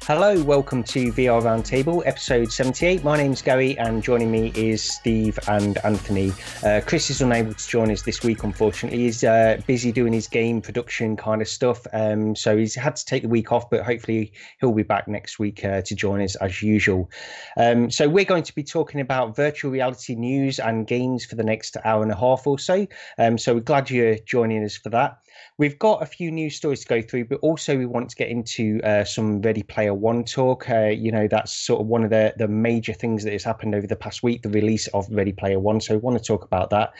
Hello, welcome to VR Roundtable, episode 78. My name's Gary, and joining me is Steve and Anthony. Chris is unable to join us this week, unfortunately. He's busy doing his game production kind of stuff, so he's had to take the week off, but hopefully he'll be back next week to join us as usual. So we're going to be talking about virtual reality news and games for the next hour and a half or so. So we're glad you're joining us for that. We've got a few news stories to go through, but also we want to get into some Ready Player One talk. That's sort of one of the major things that has happened over the past week, the release of Ready Player One. So we want to talk about that.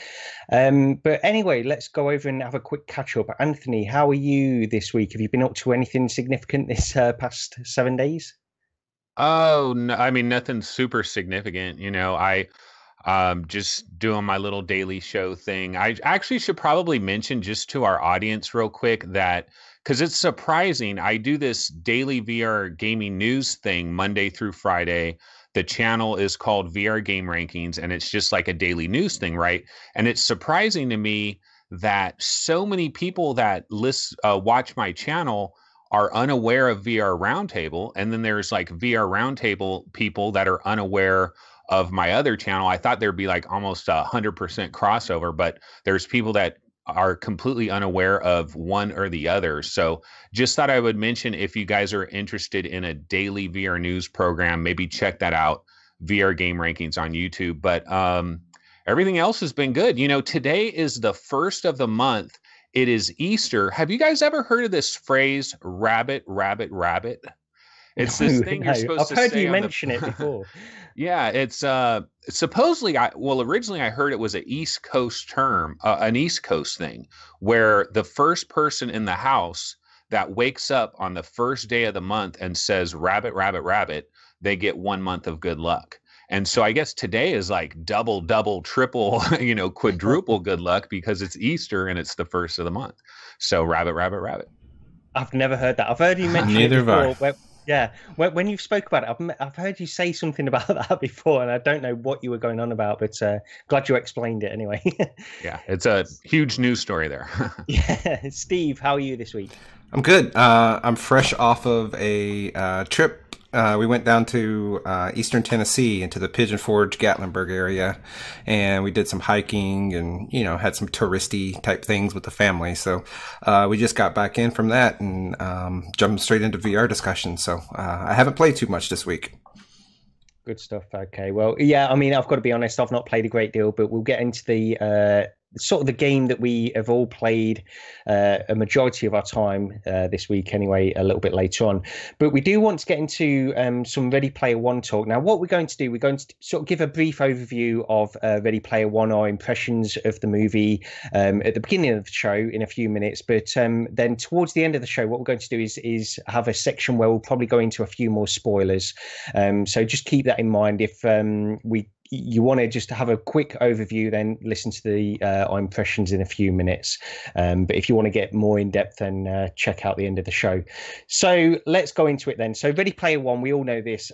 But anyway, let's go over and have a quick catch up. Anthony, how are you this week? Have you been up to anything significant this past 7 days? Oh, no, I mean, nothing super significant. I just doing my little daily show thing. I actually should probably mention just to our audience real quick that because it's surprising, I do this daily VR gaming news thing Monday through Friday. The channel is called VR Game Rankings, and it's just like a daily news thing, right? And it's surprising to me that so many people that watch my channel are unaware of VR Roundtable, and then there's like VR Roundtable people that are unaware of my other channel. I thought there'd be like almost 100% crossover, but there's people that are completely unaware of one or the other. So just thought I would mention, if you guys are interested in a daily VR news program, maybe check that out, VR Game Rankings on YouTube. But everything else has been good. Today is the first of the month. It is Easter. Have you guys ever heard of this phrase, rabbit, rabbit, rabbit? It's this thing you're supposed to say. I've heard you mention it before. Yeah, it's supposedly, originally I heard it was an East Coast term, an East Coast thing, where the first person in the house that wakes up on the first day of the month and says rabbit, rabbit, rabbit, they get 1 month of good luck. And so I guess today is like double, triple, quadruple good luck because it's Easter and it's the first of the month. So rabbit, rabbit, rabbit. I've never heard that. I've heard you mention it before. Yeah, when you've spoke about it, I've heard you say something about that before, and I don't know what you were going on about, but glad you explained it anyway. Yeah, it's a huge news story there. Yeah, Steve, how are you this week? I'm good. I'm fresh off of a trip. We went down to eastern Tennessee into the Pigeon Forge, Gatlinburg area, and we did some hiking and, had some touristy type things with the family. So we just got back in from that and jumped straight into VR discussion. So I haven't played too much this week. Good stuff. Okay. Well, yeah, I mean, I've got to be honest, I've not played a great deal, but we'll get into the sort of the game that we have all played a majority of our time this week anyway, a little bit later on. But we do want to get into some Ready Player One talk. Now, what we're going to do, we're going to sort of give a brief overview of Ready Player One, our impressions of the movie at the beginning of the show in a few minutes. But then towards the end of the show, what we're going to do is have a section where we'll probably go into a few more spoilers. So just keep that in mind. If you want to just have a quick overview, then listen to the our impressions in a few minutes. But if you want to get more in depth, then check out the end of the show. So let's go into it then. So Ready Player One, we all know this.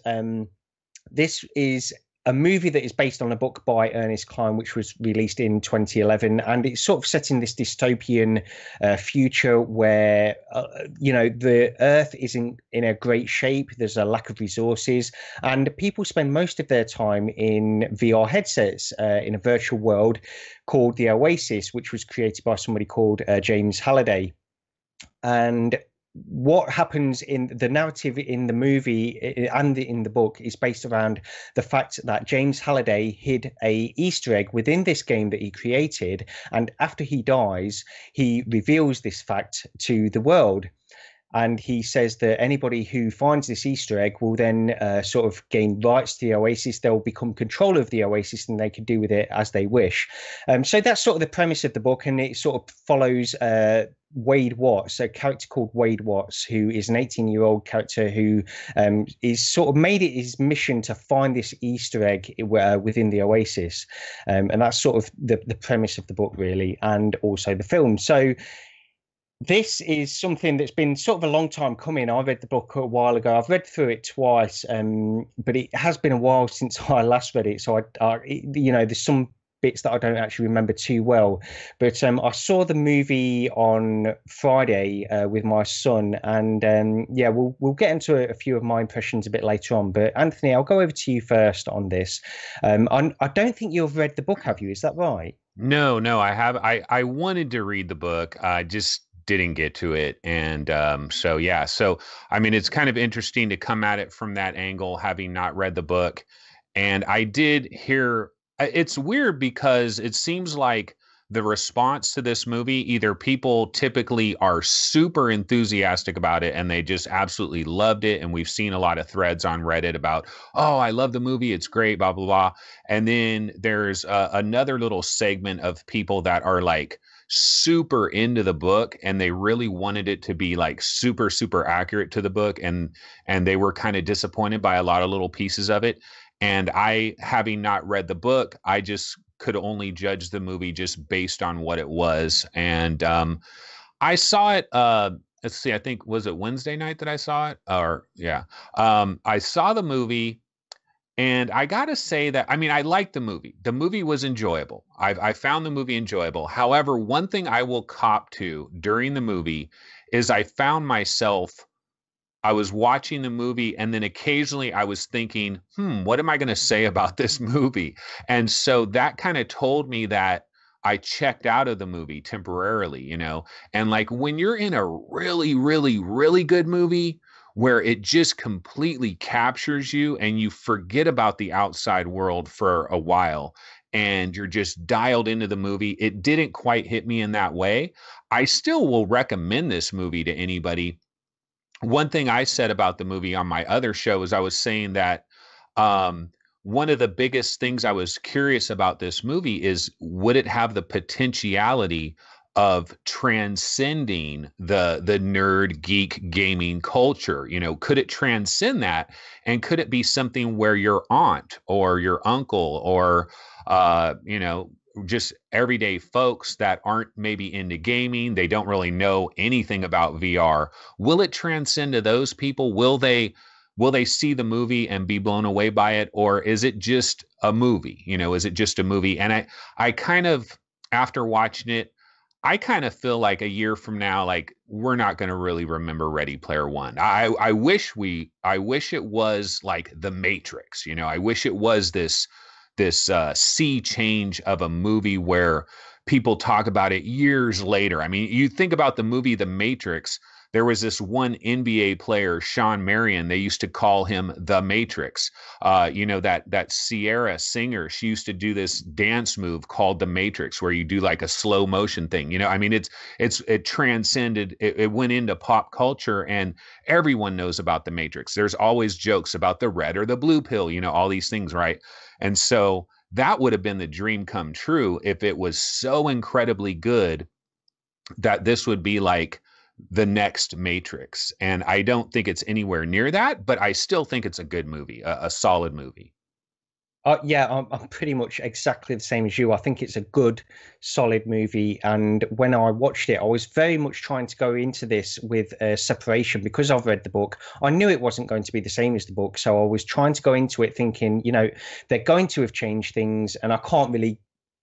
This is a movie that is based on a book by Ernest Cline, which was released in 2011, and it's sort of set in this dystopian future where the Earth is in a great shape. There's a lack of resources, and people spend most of their time in VR headsets in a virtual world called the Oasis, which was created by somebody called James Halliday. And what happens in the narrative in the movie and in the book is based around the fact that James Halliday hid a Easter egg within this game that he created, and after he dies, he reveals this fact to the world. And he says that anybody who finds this Easter egg will then sort of gain rights to the Oasis. They'll become control of the Oasis and they can do with it as they wish. So that's sort of the premise of the book. And it sort of follows Wade Watts, a character called Wade Watts, who is an 18-year-old character who is sort of made it his mission to find this Easter egg within the Oasis. And that's sort of the premise of the book, really, and also the film. So this is something that's been sort of a long time coming. I read the book a while ago. I've read through it twice, but it has been a while since I last read it. So there's some bits that I don't actually remember too well. But I saw the movie on Friday with my son, and yeah, we'll get into a few of my impressions a bit later on. But Anthony, I'll go over to you first on this. I don't think you've read the book, have you? Is that right? No, I have. I wanted to read the book. I just didn't get to it. And so, yeah. So, I mean, it's kind of interesting to come at it from that angle, having not read the book. And I did hear, it's weird because it seems like the response to this movie, either people typically are super enthusiastic about it and they just absolutely loved it. And we've seen a lot of threads on Reddit about, oh, I love the movie. It's great, blah, blah, blah. And then there's another little segment of people that are like super into the book and they really wanted it to be like super, super accurate to the book. And they were kind of disappointed by a lot of little pieces of it. And I, having not read the book, I just could only judge the movie just based on what it was. And I saw it, let's see, I think, was it Wednesday night that I saw it? Or yeah. I saw the movie and I got to say that, I mean, I liked the movie. The movie was enjoyable. I found the movie enjoyable. However, one thing I will cop to during the movie is I found myself, I was watching the movie and then occasionally I was thinking, what am I going to say about this movie? And so that kind of told me that I checked out of the movie temporarily, you know? And like when you're in a really, really, really good movie where it just completely captures you and you forget about the outside world for a while and you're just dialed into the movie, it didn't quite hit me in that way. I still will recommend this movie to anybody. One thing I said about the movie on my other show is I was saying that one of the biggest things I was curious about this movie is, would it have the potentiality of transcending the nerd geek gaming culture? You know, could it transcend that? And could it be something where your aunt or your uncle or, you know, just everyday folks that aren't maybe into gaming, they don't really know anything about VR. Will it transcend to those people? Will they see the movie and be blown away by it? Or is it just a movie? You know, is it just a movie? And I kind of, after watching it, I kind of feel like a year from now, like we're not going to really remember Ready Player One. I wish it was like The Matrix, you know, I wish it was this sea change of a movie where people talk about it years later. I mean, you think about the movie The Matrix, there was this one NBA player, Sean Marion, they used to call him The Matrix. You know, that Sierra singer, she used to do this dance move called The Matrix, where you do like a slow motion thing. You know, I mean, it transcended, it went into pop culture and everyone knows about The Matrix. There's always jokes about the red or the blue pill, you know, all these things, right? And so that would have been the dream come true if it was so incredibly good that this would be like the next Matrix. And I don't think it's anywhere near that, but I still think it's a good movie, a solid movie. Yeah, I'm pretty much exactly the same as you. I think it's a good, solid movie. And when I watched it, I was very much trying to go into this with separation because I've read the book. I knew it wasn't going to be the same as the book. So I was trying to go into it thinking, you know, they're going to have changed things and I can't really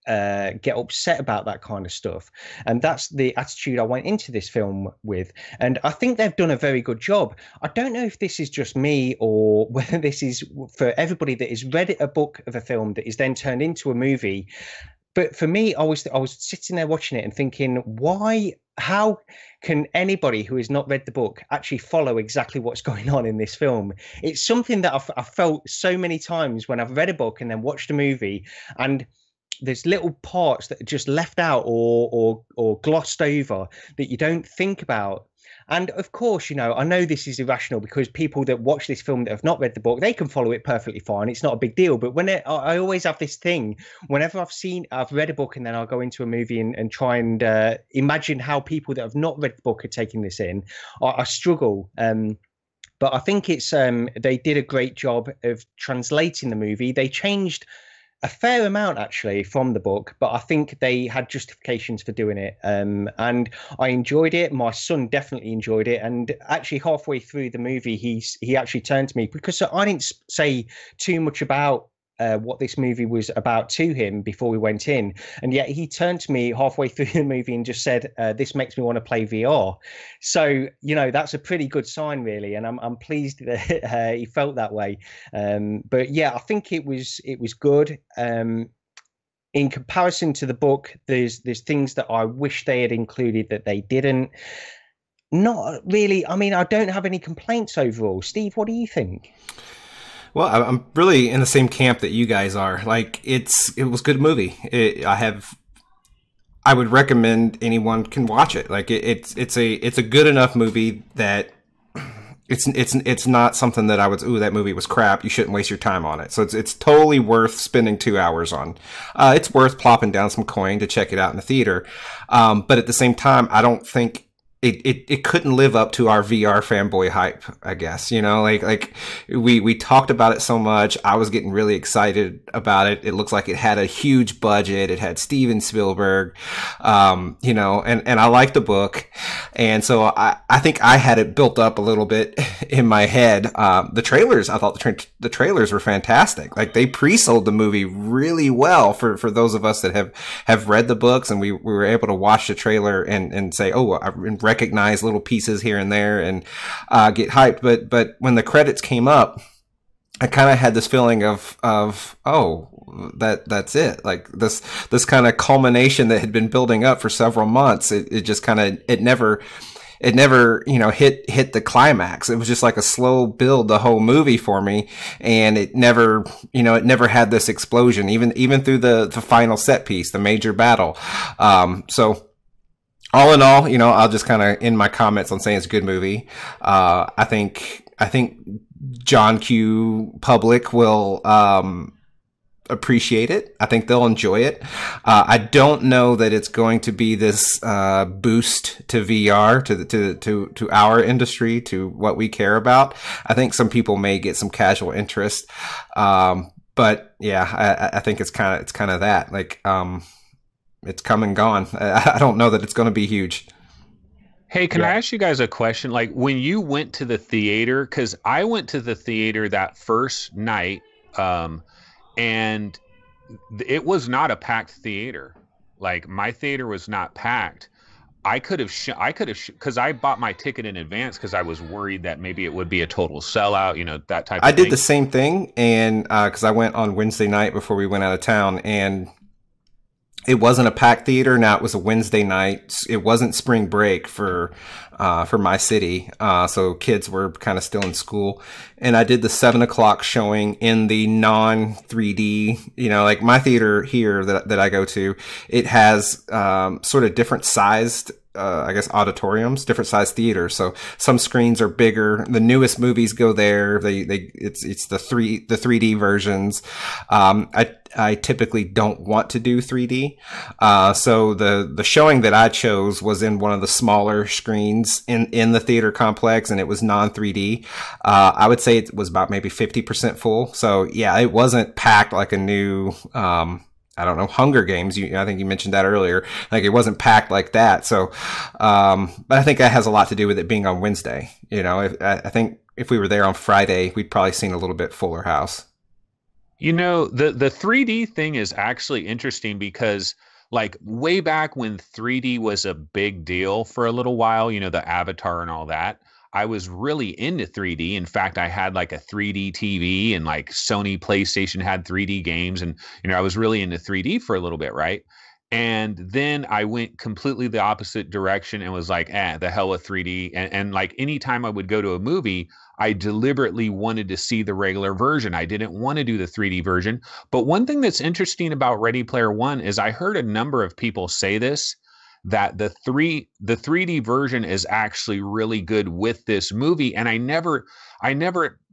get upset about that kind of stuff. And that's the attitude I went into this film with. And I think they've done a very good job. I don't know if this is just me or whether this is for everybody that has read a book of a film that is then turned into a movie. But for me, I was sitting there watching it and thinking, how can anybody who has not read the book actually follow exactly what's going on in this film? It's something that I've felt so many times when I've read a book and then watched a movie, and there's little parts that are just left out or glossed over that you don't think about. And of course, you know, I know this is irrational because people that watch this film that have not read the book, they can follow it perfectly fine. It's not a big deal. But I always have this thing, whenever I've read a book and then I'll go into a movie and try and imagine how people that have not read the book are taking this in, I struggle. But I think it's they did a great job of translating the movie. They changed a fair amount actually from the book, but I think they had justifications for doing it. And I enjoyed it. My son definitely enjoyed it. And actually halfway through the movie, he actually turned to me because I didn't say too much about what this movie was about to him before we went in, and yet he turned to me halfway through the movie and just said, "This makes me want to play VR." So that's a pretty good sign, really, and I'm pleased that he felt that way. But yeah, I think it was good. In comparison to the book, there's things that I wish they had included that they didn't. Not really. I mean, I don't have any complaints overall. Steve, what do you think? Well, I'm really in the same camp that you guys are. Like, it was a good movie. I would recommend anyone can watch it. Like, it's a good enough movie that it's not something that I would, ooh, that movie was crap, you shouldn't waste your time on it. So it's totally worth spending 2 hours on. It's worth plopping down some coin to check it out in the theater. But at the same time, I don't think it couldn't live up to our VR fanboy hype, I guess. Like we talked about it so much. I was getting really excited about it. It looks like it had a huge budget. It had Steven Spielberg, and I liked the book. And so I think I had it built up a little bit in my head. The trailers, I thought the trailers were fantastic. Like, they pre-sold the movie really well for those of us that have read the books, and we were able to watch the trailer and say, oh, I recognize little pieces here and there and get hyped. But when the credits came up, I kind of had this feeling of oh, that's it. Like, this kind of culmination that had been building up for several months. It just kind of, it never hit the climax. It was just like a slow build the whole movie for me, and it never had this explosion even through the final set piece, the major battle. So all in all, I'll just kind of end my comments on saying it's a good movie. I think John Q public will appreciate it. I think they'll enjoy it. I don't know that it's going to be this boost to VR, to our industry, to what we care about. I think some people may get some casual interest, but yeah, I think it's kind of that. Like, it's come and gone. I don't know that it's going to be huge. Hey, can I ask you guys a question? Like, when you went to the theater, because I went to the theater that first night, and it was not a packed theater. Like, my theater was not packed. I could have, because I bought my ticket in advance because I was worried that maybe it would be a total sellout, that type of thing. I did the same thing, and because I went on Wednesday night before we went out of town, and it wasn't a packed theater. Now, it was a Wednesday night. It wasn't spring break for my city. So kids were kind of still in school, and I did the 7:00 showing in the non 3D, like my theater here that I go to, it has, sort of different sized, I guess, auditoriums, different sized theaters. So some screens are bigger. The newest movies go there. It's the 3D versions. I typically don't want to do 3D. So the showing that I chose was in one of the smaller screens in the theater complex, and it was non 3D. I would say it was about maybe 50% full. So yeah, it wasn't packed like a new, I don't know, Hunger Games. I think you mentioned that earlier. Like, it wasn't packed like that. So, but I think that has a lot to do with it being on Wednesday. I think if we were there on Friday, we'd probably seen a little bit fuller house. The 3D thing is actually interesting because, like, way back when 3D was a big deal for a little while, the Avatar and all that, I was really into 3D. In fact, I had like a 3D TV, and like Sony PlayStation had 3D games, and I was really into 3D for a little bit, right? And then I went completely the opposite direction and was like, the hell with 3D. And like, anytime I would go to a movie, I deliberately wanted to see the regular version. I didn't want to do the 3D version. But one thing that's interesting about Ready Player One is I heard a number of people say this, that the 3D version is actually really good with this movie. And I never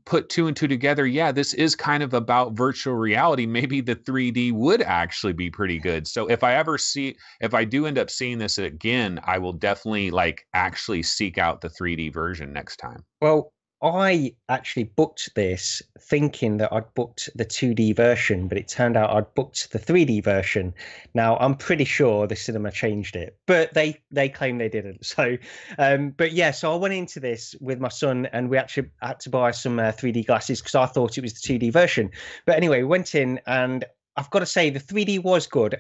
put two and two together. Yeah, this is kind of about virtual reality. Maybe the 3D would actually be pretty good. So if I do end up seeing this again, I will definitely actually seek out the 3D version next time. Well, I actually booked this thinking that I'd booked the 2D version, but it turned out I'd booked the 3D version. Now I'm pretty sure the cinema changed it, but they claim they didn't. So, but yeah, so I went into this with my son, and we actually had to buy some 3D glasses because I thought it was the 2D version. But anyway, we went in, and I've got to say the 3D was good.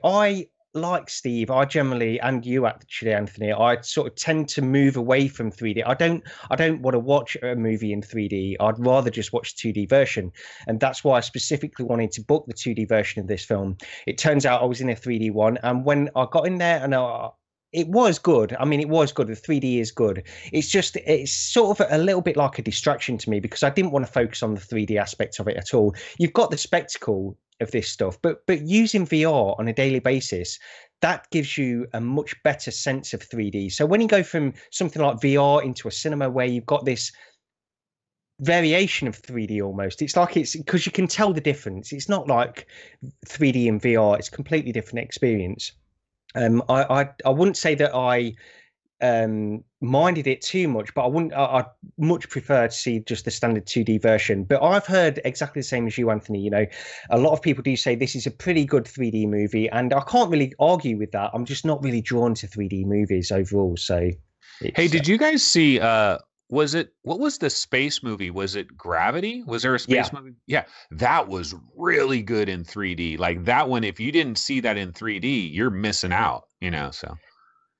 Like Steve, I generally, and you actually, Anthony, I sort of tend to move away from 3D. I don't want to watch a movie in 3D. I'd rather just watch the 2D version. And that's why I specifically wanted to book the 2D version of this film. It turns out I was in a 3D one. And when I got in there, and it was good. I mean, it was good. The 3D is good. It's sort of a little bit like a distraction to me because I didn't want to focus on the 3D aspect of it at all. You've got the spectacle of this stuff, but using VR on a daily basis, that gives you a much better sense of 3D. So when you go from something like VR into a cinema where you've got this variation of 3D almost, it's because you can tell the difference. It's not like 3D and VR, it's a completely different experience. I wouldn't say that I minded it too much, but I'd much prefer to see just the standard 2D version. But I've heard exactly the same as you, Anthony. You know, a lot of people do say this is a pretty good 3D movie, and I can't really argue with that. I'm just not really drawn to 3D movies overall. So, hey, did you guys see? What was the space movie? Was it Gravity? Was there a space movie? Yeah, that was really good in 3D. Like that one, if you didn't see that in 3D, you're missing out. You know, so.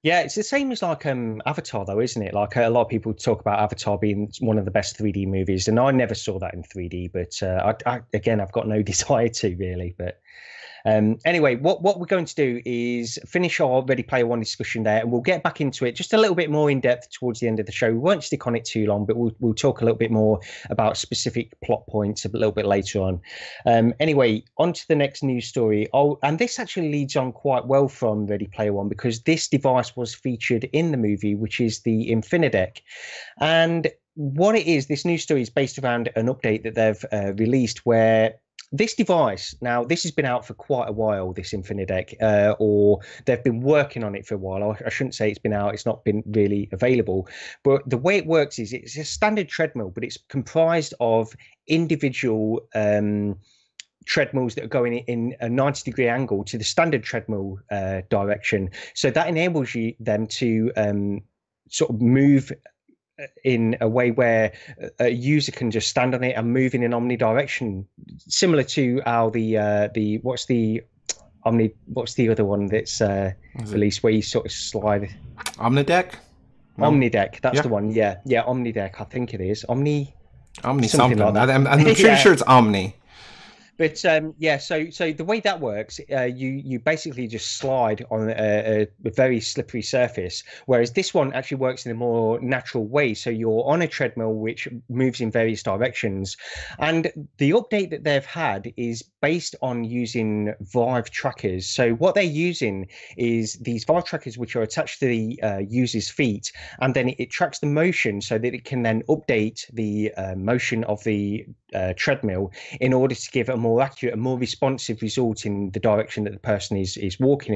Yeah, it's the same as like Avatar, though, isn't it? Like a lot of people talk about Avatar being one of the best 3D movies, and I never saw that in 3D. But again, I've got no desire to really. But anyway, what we're going to do is finish our Ready Player One discussion there, and we'll get back into it just a little bit more in depth towards the end of the show. We won't stick on it too long, but we'll talk a little bit more about specific plot points a little bit later on. Anyway, on to the next news story. And this actually leads on quite well from Ready Player One because this device was featured in the movie, which is the Infinadeck. And what it is, this news story is based around an update that they've released where this device, now this has been out for quite a while, this Infinadeck, or they've been working on it for a while. I shouldn't say it's been out, it's not been really available. But the way it works is it's a standard treadmill, but it's comprised of individual treadmills that are going in a 90-degree angle to the standard treadmill direction. So that enables them to sort of move in a way where a user can just stand on it and move in an omnidirection, similar to how what's the other one that's released where you sort of slide. Omnideck? Omnideck, that's the one. Yeah, Omnideck, I think it is. Omni something like that. I'm pretty sure it's Omni. But so the way that works, you basically just slide on a very slippery surface, whereas this one actually works in a more natural way. So you're on a treadmill which moves in various directions, and the update that they've had is based on using Vive trackers. So what they're using is these Vive trackers which are attached to the user's feet, and then it tracks the motion so that it can then update the motion of the treadmill in order to give a more accurate and more responsive result in the direction that the person is walking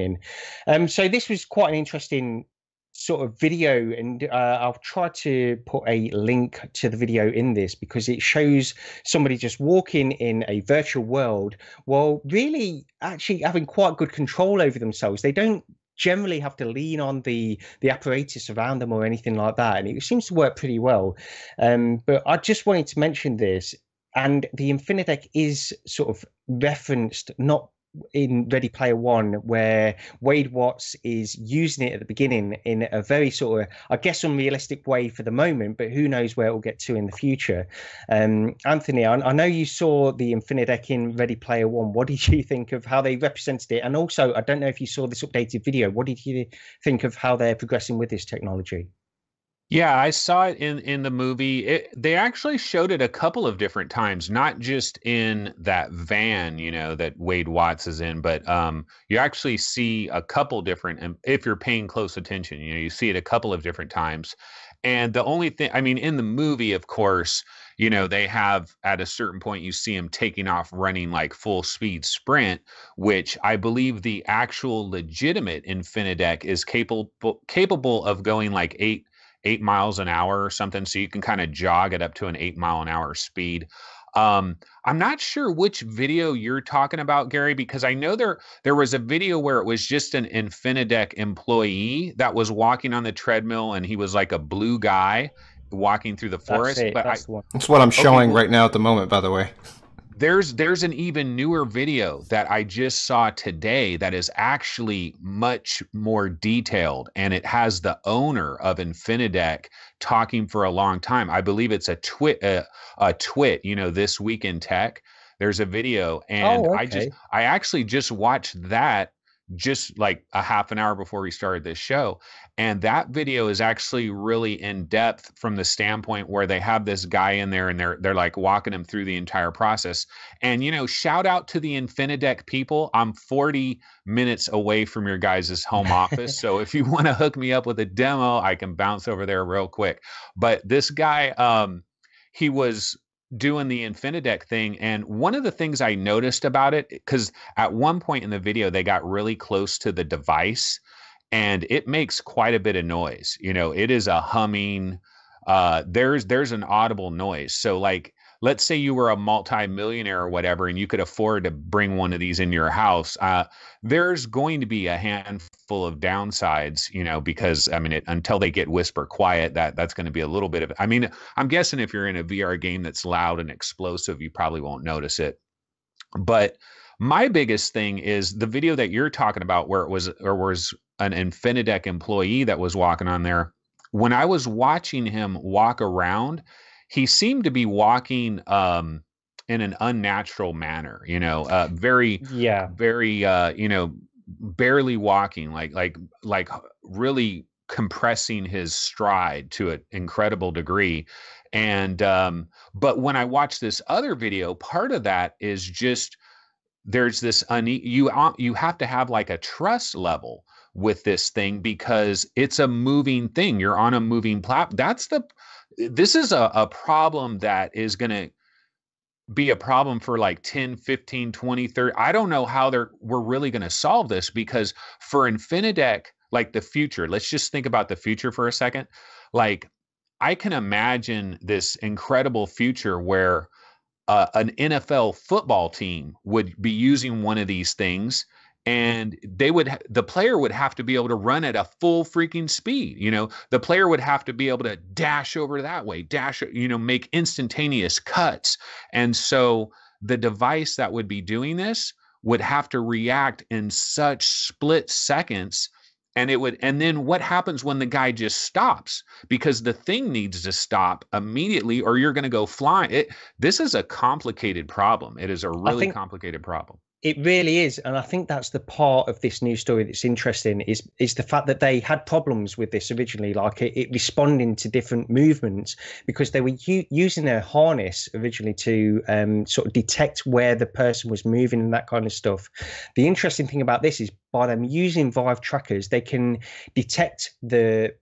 in. So this was quite an interesting sort of video, and I'll try to put a link to the video in this because it shows somebody just walking in a virtual world while really actually having quite good control over themselves. They don't generally have to lean on the apparatus around them or anything like that, and it seems to work pretty well. But I just wanted to mention this. And the Infinadeck is sort of referenced not in Ready Player One, where Wade Watts is using it at the beginning in a very sort of, I guess, unrealistic way for the moment, but who knows where it will get to in the future. Anthony, I know you saw the Infinadeck in Ready Player One. What did you think of how they represented it? And also, I don't know if you saw this updated video. What did you think of how they're progressing with this technology? Yeah, I saw it in the movie. They actually showed it a couple of different times, not just in that van, that Wade Watts is in, but you actually see a couple different, and if you're paying close attention, you see it a couple of different times. And the only thing, I mean, in the movie, of course, they have at a certain point, you see him taking off running like full speed sprint, which I believe the actual legitimate Infinadeck is capable of going like 8 miles an hour or something. So you can kind of jog it up to an 8 mile an hour speed. I'm not sure which video you're talking about, Gary, because I know there was a video where it was just an Infinadeck employee that was walking on the treadmill, and he was like a blue guy walking through the forest. That's it. But That's what I'm showing right now at the moment, by the way. There's an even newer video that I just saw today that is actually much more detailed, and it has the owner of Infinadeck talking for a long time. I believe it's a twit, This Week in Tech. There's a video, and I actually just watched that just like a half an hour before we started this show. And that video is actually really in depth from the standpoint where they have this guy in there and they're like walking him through the entire process. And, shout out to the Infinadeck people. I'm 40 minutes away from your guys' home office. So if you want to hook me up with a demo, I can bounce over there real quick. But this guy, he was doing the Infinadeck thing. And one of the things I noticed about it, because at one point in the video, they got really close to the device and it makes quite a bit of noise. It is a humming, there's an audible noise. So like, let's say you were a multi-millionaire or whatever, and you could afford to bring one of these in your house. There's going to be a handful of downsides, because until they get whisper quiet, that's going to be a little bit of, I'm guessing if you're in a VR game that's loud and explosive, you probably won't notice it. But my biggest thing is the video that you're talking about where it was an Infinadeck employee that was walking on there. When I was watching him walk around, he seemed to be walking in an unnatural manner, very, barely walking, like really compressing his stride to an incredible degree. And but when I watched this other video, part of that is just there's this you have to have like a trust level with this thing because it's a moving thing. You're on a moving platform. This is a problem that is going to be a problem for like 10, 15, 20, 30. I don't know how we're really going to solve this, because for Infinadeck, like the future, let's just think about the future for a second. Like I can imagine this incredible future where an NFL football team would be using one of these things, and the player would have to be able to run at a full freaking speed. The player would have to be able to dash over that way, make instantaneous cuts. And so the device that would be doing this would have to react in such split seconds. And then what happens when the guy just stops? Because the thing needs to stop immediately or you're going to go flying. This is a complicated problem. It is a really complicated problem. It really is. And I think that's the part of this news story that's interesting is the fact that they had problems with this originally, like it responding to different movements, because they were using their harness originally to sort of detect where the person was moving and that kind of stuff. The interesting thing about this is by them using Vive trackers, they can detect the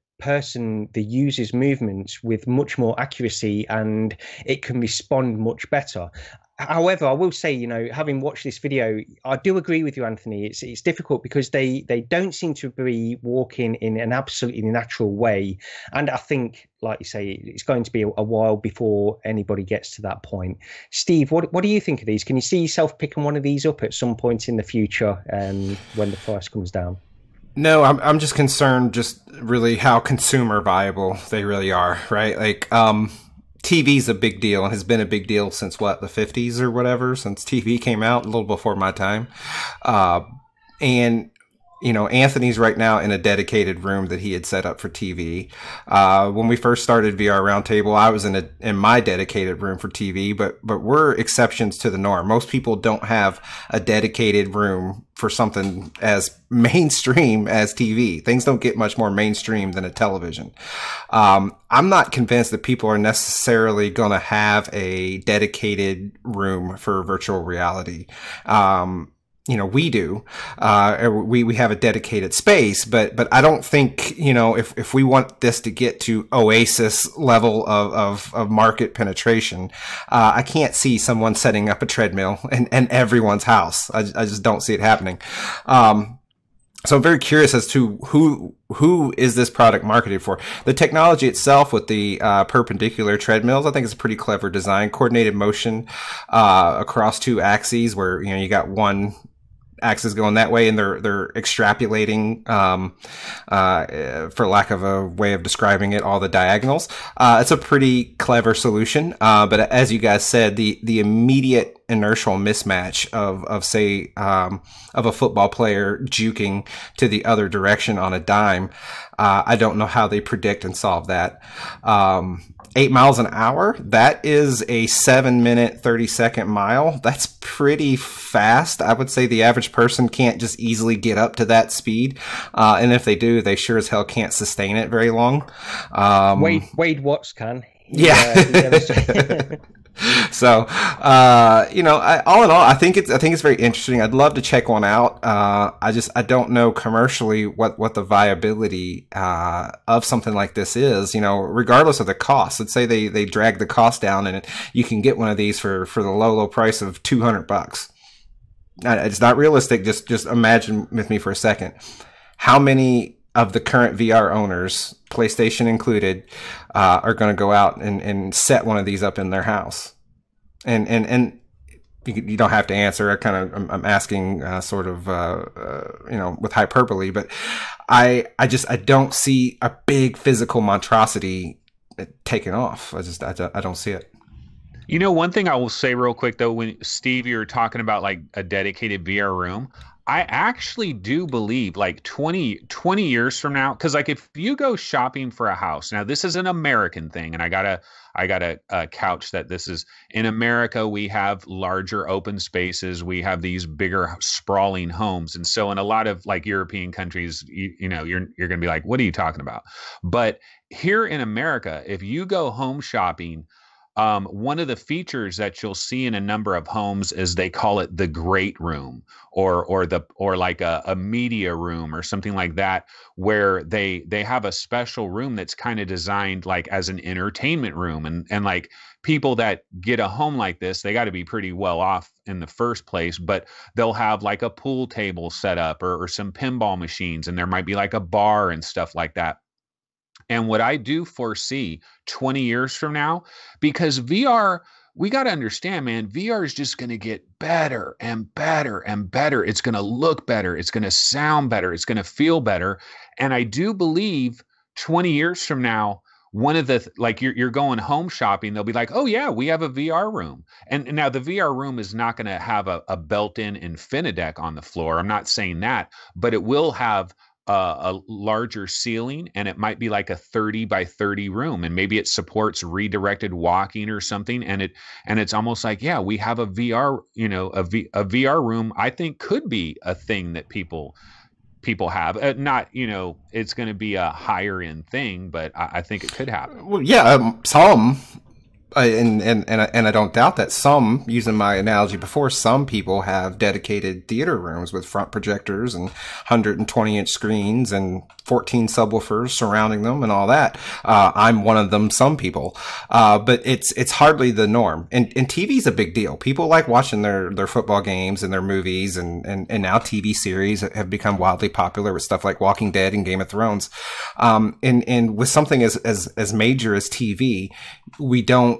user's movements with much more accuracy, and it can respond much better. However, I will say, having watched this video, I do agree with you, Anthony. It's difficult because they don't seem to be walking in an absolutely natural way. And I think, like you say, it's going to be a while before anybody gets to that point. Steve, what do you think of these? Can you see yourself picking one of these up at some point in the future when the price comes down? No, I'm just concerned just really how consumer viable they really are, right? Like, TV's a big deal and has been a big deal since the 50s or whatever, since TV came out, a little before my time. And Anthony's right now in a dedicated room that he had set up for TV. When we first started VR Roundtable, I was in my dedicated room for TV, but we're exceptions to the norm. Most people don't have a dedicated room for something as mainstream as TV. Things don't get much more mainstream than a television. I'm not convinced that people are necessarily going to have a dedicated room for virtual reality. We do. We have a dedicated space, but I don't think, if we want this to get to Oasis level of market penetration, I can't see someone setting up a treadmill in everyone's house. I just don't see it happening. So I'm very curious as to who is this product marketed for. The technology itself with the perpendicular treadmills, I think is a pretty clever design. Coordinated motion across two axes, where you got one axis going that way, and they're extrapolating, for lack of a way of describing it, all the diagonals. It's a pretty clever solution. But as you guys said, the immediate inertial mismatch of say, of a football player juking to the other direction on a dime. I don't know how they predict and solve that. 8 miles an hour, that is a 7-minute, 30-second mile. That's pretty fast. I would say the average person can't just easily get up to that speed. And if they do, they sure as hell can't sustain it very long. Wade Watts can. Yeah. So, all in all, I think it's very interesting. I'd love to check one out. I don't know commercially what the viability, of something like this is, regardless of the cost. Let's say they drag the cost down and you can get one of these for the low price of $200. It's not realistic. Just imagine with me for a second. How many of the current VR owners, PlayStation included, are going to go out and set one of these up in their house? And you don't have to answer. I'm asking with hyperbole, but I don't see a big physical monstrosity taking off. I don't see it. One thing I will say real quick though, when Steve, you're talking about like a dedicated VR room, I actually do believe like 20 years from now, because like if you go shopping for a house, now this is an American thing, and I gotta couch that this is in America. We have larger open spaces, we have these bigger sprawling homes, and so in a lot of like European countries, you're gonna be like, what are you talking about? But here in America, if you go home shopping, one of the features that you'll see in a number of homes is they call it the great room, or like a media room or something like that, where they have a special room that's kind of designed like as an entertainment room, and like people that get a home like this, they got to be pretty well off in the first place, but they'll have like a pool table set up or some pinball machines, and there might be like a bar and stuff like that. And what I do foresee 20 years from now, because VR, we got to understand, man, VR is just going to get better and better and better. It's going to look better. It's going to sound better. It's going to feel better. And I do believe 20 years from now, one of the, like you're going home shopping, they'll be like, oh yeah, we have a VR room. And now the VR room is not going to have a built-in Infinadeck on the floor. I'm not saying that, but it will have a larger ceiling, and it might be like a 30 by 30 room, and maybe it supports redirected walking or something. And it's almost like, yeah, we have a VR, a VR room. I think could be a thing that people have. Not, it's going to be a higher end thing, but I think it could happen. Well, yeah, some. And I don't doubt that some, using my analogy before, some people have dedicated theater rooms with front projectors and 120-inch screens and 14 subwoofers surrounding them and all that. I'm one of them, some people. But it's hardly the norm. And TV's a big deal. People like watching their football games and their movies, and now TV series have become wildly popular with stuff like Walking Dead and Game of Thrones. And with something as major as TV, we don't,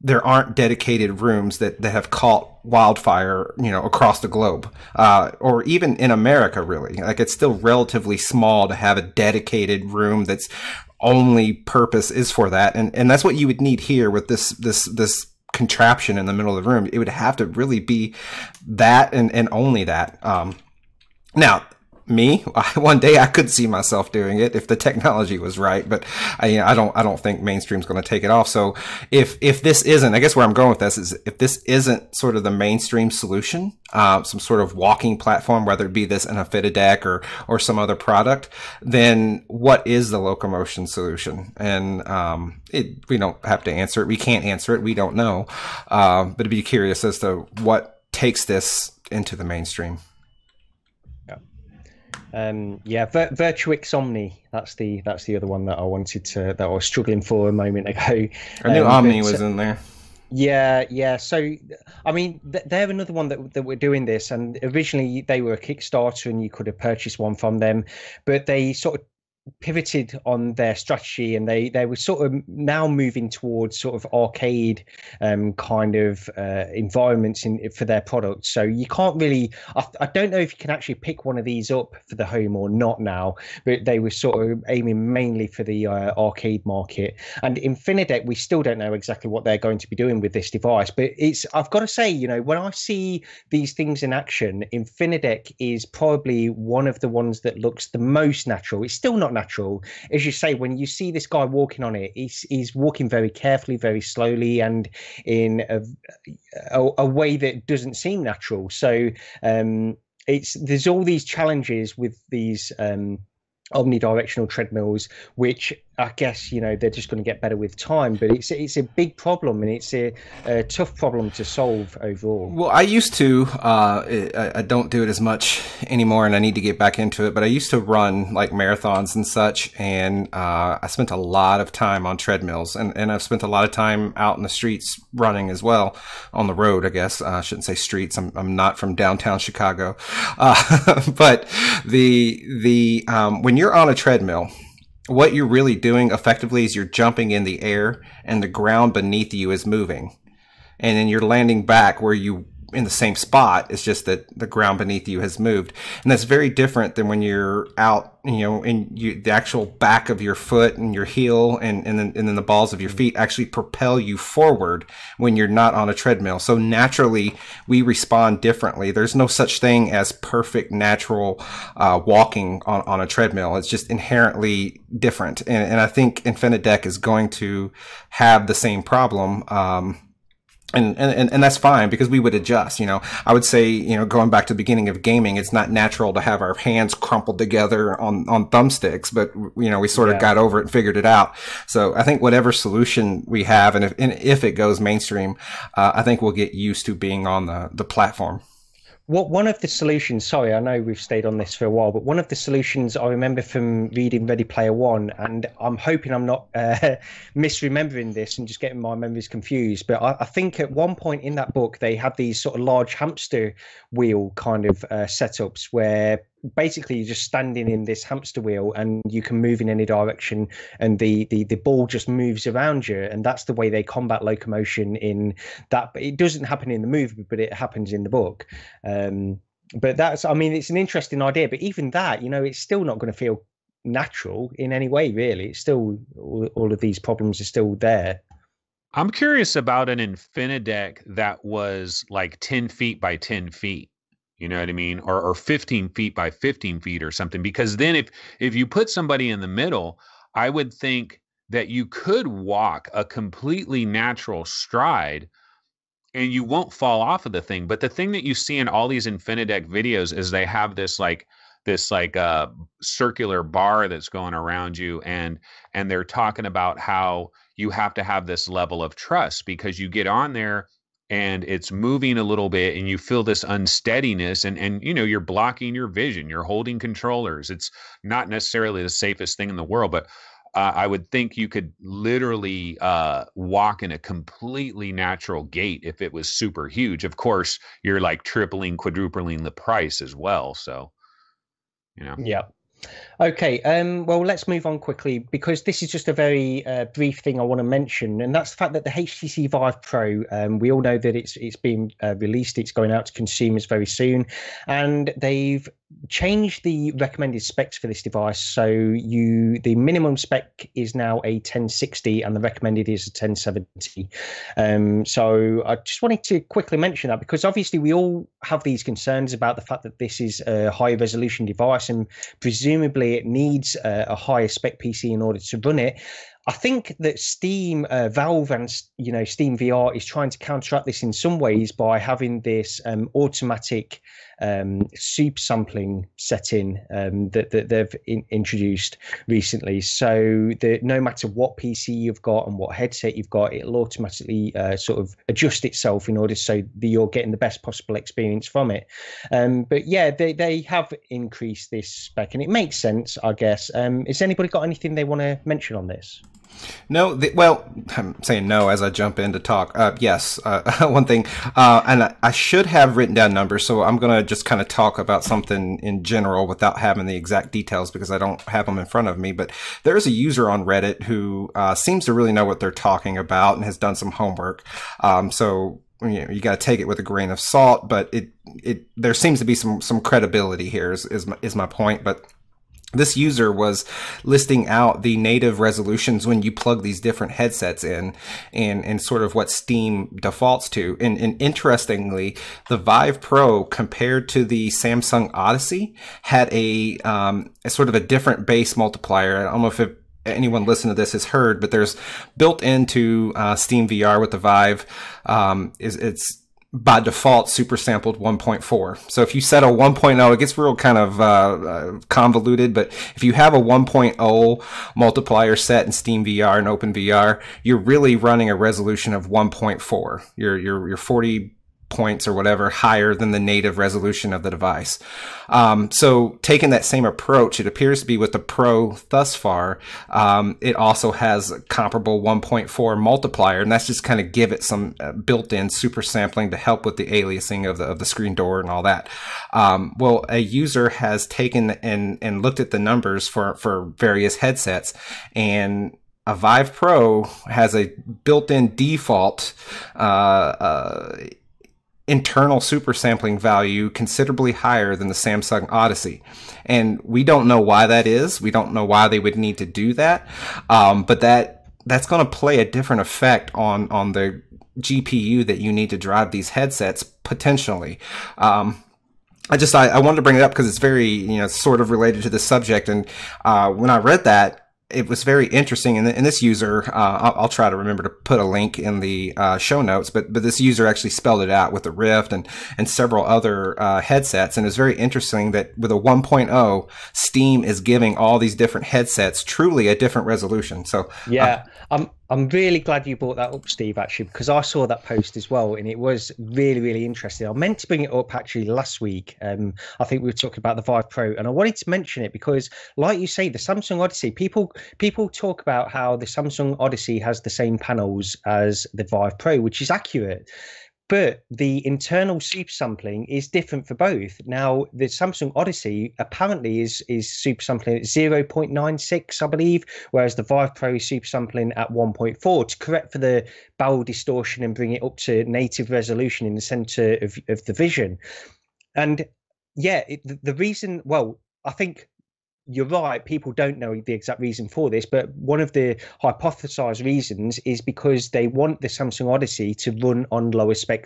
there aren't dedicated rooms that have caught wildfire, across the globe, or even in America, really. Like, it's still relatively small to have a dedicated room that's only purpose is for that. And that's what you would need here with this contraption in the middle of the room. It would have to really be that and only that. Now, one day I could see myself doing it if the technology was right, but I don't think mainstream's going to take it off. So if this isn't, I guess where I'm going with this is, if this isn't sort of the mainstream solution, some sort of walking platform, whether it be this in a Infinadeck or some other product, then what is the locomotion solution? And we don't have to answer it. We can't answer it. We don't know. But I'd be curious as to what takes this into the mainstream. Virtuix Omni. That's the other one that I wanted that I was struggling for a moment ago. I knew Omni was in there. Yeah. So, I mean, they're another one that we're doing this, and originally they were a Kickstarter, and you could have purchased one from them, but they sort of pivoted on their strategy, and they were sort of now moving towards sort of arcade kind of environments for their products. So you can't really, I don't know if you can actually pick one of these up for the home or not now, but they were sort of aiming mainly for the arcade market. And Infinadeck, we still don't know exactly what they're going to be doing with this device, but I've got to say, when I see these things in action, Infinadeck is probably one of the ones that looks the most natural. It's still not natural, as you say. When you see this guy walking on it, he's walking very carefully, very slowly, and in a way that doesn't seem natural. So there's all these challenges with these omnidirectional treadmills, which I guess they're just going to get better with time, but it's a big problem, and it's a tough problem to solve overall. Well, I used to. I don't do it as much anymore, and I need to get back into it. But I used to run like marathons and such, and I spent a lot of time on treadmills, and I've spent a lot of time out in the streets running as well, on the road. I guess I shouldn't say streets. I'm not from downtown Chicago, but when you're on a treadmill, what you're really doing effectively is you're jumping in the air, and the ground beneath you is moving. And then you're landing back where you in the same spot. It's just that the ground beneath you has moved. And that's very different than when you're out, the actual back of your foot and your heel and then the balls of your feet actually propel you forward when you're not on a treadmill. So naturally, we respond differently. There's no such thing as perfect natural walking on a treadmill. It's just inherently different. And I think Infinadeck is going to have the same problem. And that's fine, because we would adjust. I would say, going back to the beginning of gaming, it's not natural to have our hands crumpled together on thumbsticks, but we sort of got over it and figured it out. So I think whatever solution we have, and if it goes mainstream, I think we'll get used to being on the platform. One of the solutions, sorry, I know we've stayed on this for a while, but one of the solutions I remember from reading Ready Player One, and I'm hoping I'm not misremembering this and just getting my memories confused, but I think at one point in that book, they had these sort of large hamster wheel kind of setups where basically you're just standing in this hamster wheel and you can move in any direction, and the ball just moves around you, and that's the way they combat locomotion in that. It doesn't happen in the movie, but it happens in the book. But it's an interesting idea, but even that, it's still not going to feel natural in any way, really. It's still, all of these problems are still there. I'm curious about an Infinadeck that was like 10 feet by 10 feet. You know what I mean? Or 15 feet by 15 feet or something. Because then if you put somebody in the middle, I would think that you could walk a completely natural stride and you won't fall off of the thing. But the thing that you see in all these Infinadeck videos is they have this circular bar that's going around you, and they're talking about how you have to have this level of trust, because you get on there and it's moving a little bit and you feel this unsteadiness, and you're blocking your vision, you're holding controllers. It's not necessarily the safest thing in the world, but I would think you could literally walk in a completely natural gait if it was super huge. Of course, you're like tripling, quadrupling the price as well. So, Yeah. Okay, well, let's move on quickly, because this is just a very brief thing I want to mention, and that's the fact that the HTC Vive Pro, we all know that it's being released, it's going out to consumers very soon, and they've changed the recommended specs for this device. So the minimum spec is now a 1060 and the recommended is a 1070. So I just wanted to quickly mention that, because obviously we all have these concerns about the fact that this is a high resolution device, and presumably it needs a higher spec PC in order to run it. I think that Steam, Valve, and Steam VR is trying to counteract this in some ways by having this automatic super sampling setting that they've introduced recently, so that no matter what PC you've got and what headset you've got, it'll automatically sort of adjust itself in order so that you're getting the best possible experience from it. But yeah, they have increased this spec, and it makes sense, I guess. Has anybody got anything they want to mention on this? No, well, I'm saying no as I jump in to talk. Yes, one thing, and I should have written down numbers, so I'm going to just kind of talk about something in general without having the exact details because I don't have them in front of me. But there's a user on Reddit who seems to really know what they're talking about and has done some homework. So you got to take it with a grain of salt, but there seems to be some credibility here is my point, but. This user was listing out the native resolutions when you plug these different headsets in and sort of what Steam defaults to. And interestingly, the Vive Pro compared to the Samsung Odyssey had a sort of a different base multiplier. I don't know if anyone listening to this has heard, but there's built into Steam VR with the Vive, it's by default super sampled 1.4. So if you set a 1.0, it gets real kind of convoluted, but if you have a 1.0 multiplier set in Steam VR and Open VR, you're really running a resolution of 1.4. You're 40 points or whatever higher than the native resolution of the device. So taking that same approach, it appears to be with the Pro thus far, it also has a comparable 1.4 multiplier, and that's just kind of give it some built-in super sampling to help with the aliasing of the screen door and all that. Well, a user has taken and looked at the numbers for various headsets, and a Vive Pro has a built-in default internal super sampling value considerably higher than the Samsung Odyssey. And we don't know why that is. We don't know why they would need to do that. But that's going to play a different effect on the GPU that you need to drive these headsets potentially. I wanted to bring it up because it's very, sort of related to the subject. And when I read that, it was very interesting, and this user, I'll try to remember to put a link in the show notes, but this user actually spelled it out with the Rift and several other headsets, and it's very interesting that with a 1.0, Steam is giving all these different headsets truly a different resolution. So yeah, I'm really glad you brought that up, Steve, actually, because I saw that post as well, and it was really, really interesting. I meant to bring it up actually last week. I think we were talking about the Vive Pro, and I wanted to mention it because, like you say, the Samsung Odyssey, people talk about how the Samsung Odyssey has the same panels as the Vive Pro, which is accurate. But the internal super sampling is different for both. Now, the Samsung Odyssey apparently is super sampling at 0.96, I believe, whereas the Vive Pro is super sampling at 1.4 to correct for the barrel distortion and bring it up to native resolution in the center of the vision. And yeah, the reason, well, I think you're right, people don't know the exact reason for this, but one of the hypothesized reasons is because they want the Samsung Odyssey to run on lower spec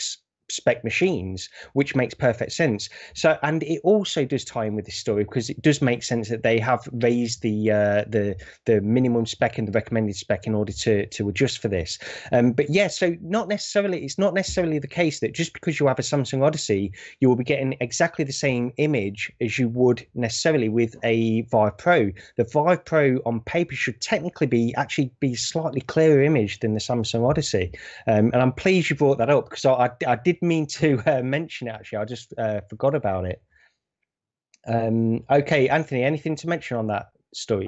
machines, which makes perfect sense. So, and it also does tie in with this story because it does make sense that they have raised the minimum spec and the recommended spec in order to adjust for this. But yeah, so it's not necessarily the case that just because you have a Samsung Odyssey, you will be getting exactly the same image as you would necessarily with a Vive Pro. The Vive Pro on paper should technically actually be slightly clearer image than the Samsung Odyssey. And I'm pleased you brought that up because I did mean to mention it, actually. I just forgot about it. Okay, Anthony, anything to mention on that story?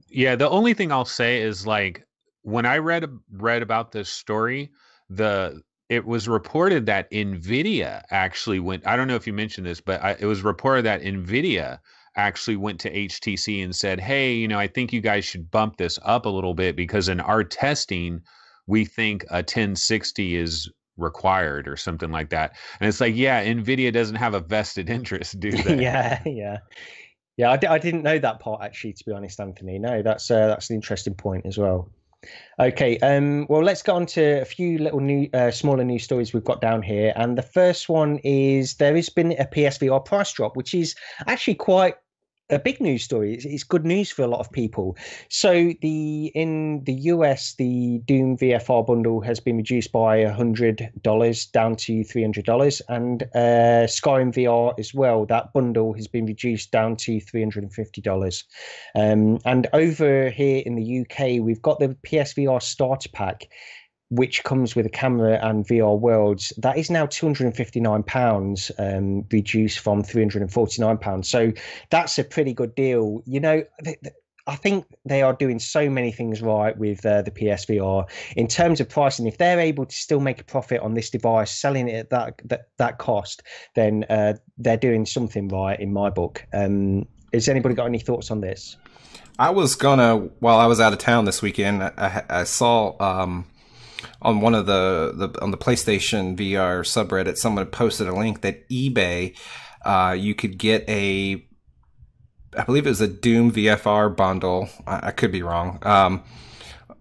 Yeah, the only thing I'll say is, like, when I read about this story, it was reported that NVIDIA actually went, I don't know if you mentioned this, but it was reported that NVIDIA actually went to HTC and said, hey, I think you guys should bump this up a little bit because in our testing, we think a 1060 is required or something like that. And it's like, yeah, NVIDIA doesn't have a vested interest, do they? yeah. I didn't know that part, actually, to be honest, Anthony. No, that's an interesting point as well. Okay, well, let's get on to a few little smaller news stories we've got down here. And the first one is there has been a PSVR price drop, which is actually quite a big news story. It's good news for a lot of people. So in the US, the Doom VFR bundle has been reduced by $100 down to $300, and Skyrim VR as well. That bundle has been reduced down to $350. And over here in the UK, we've got the PSVR starter pack, which comes with a camera and VR Worlds. That is now £259, reduced from £349. So that's a pretty good deal. I think they are doing so many things right with the PSVR in terms of pricing. If they're able to still make a profit on this device, selling it at that cost, then they're doing something right in my book. Has anybody got any thoughts on this? I was gonna, while I was out of town this weekend, I saw on one of on the PlayStation VR subreddit, someone posted a link that eBay, you could get I believe it was a Doom VFR bundle. I could be wrong.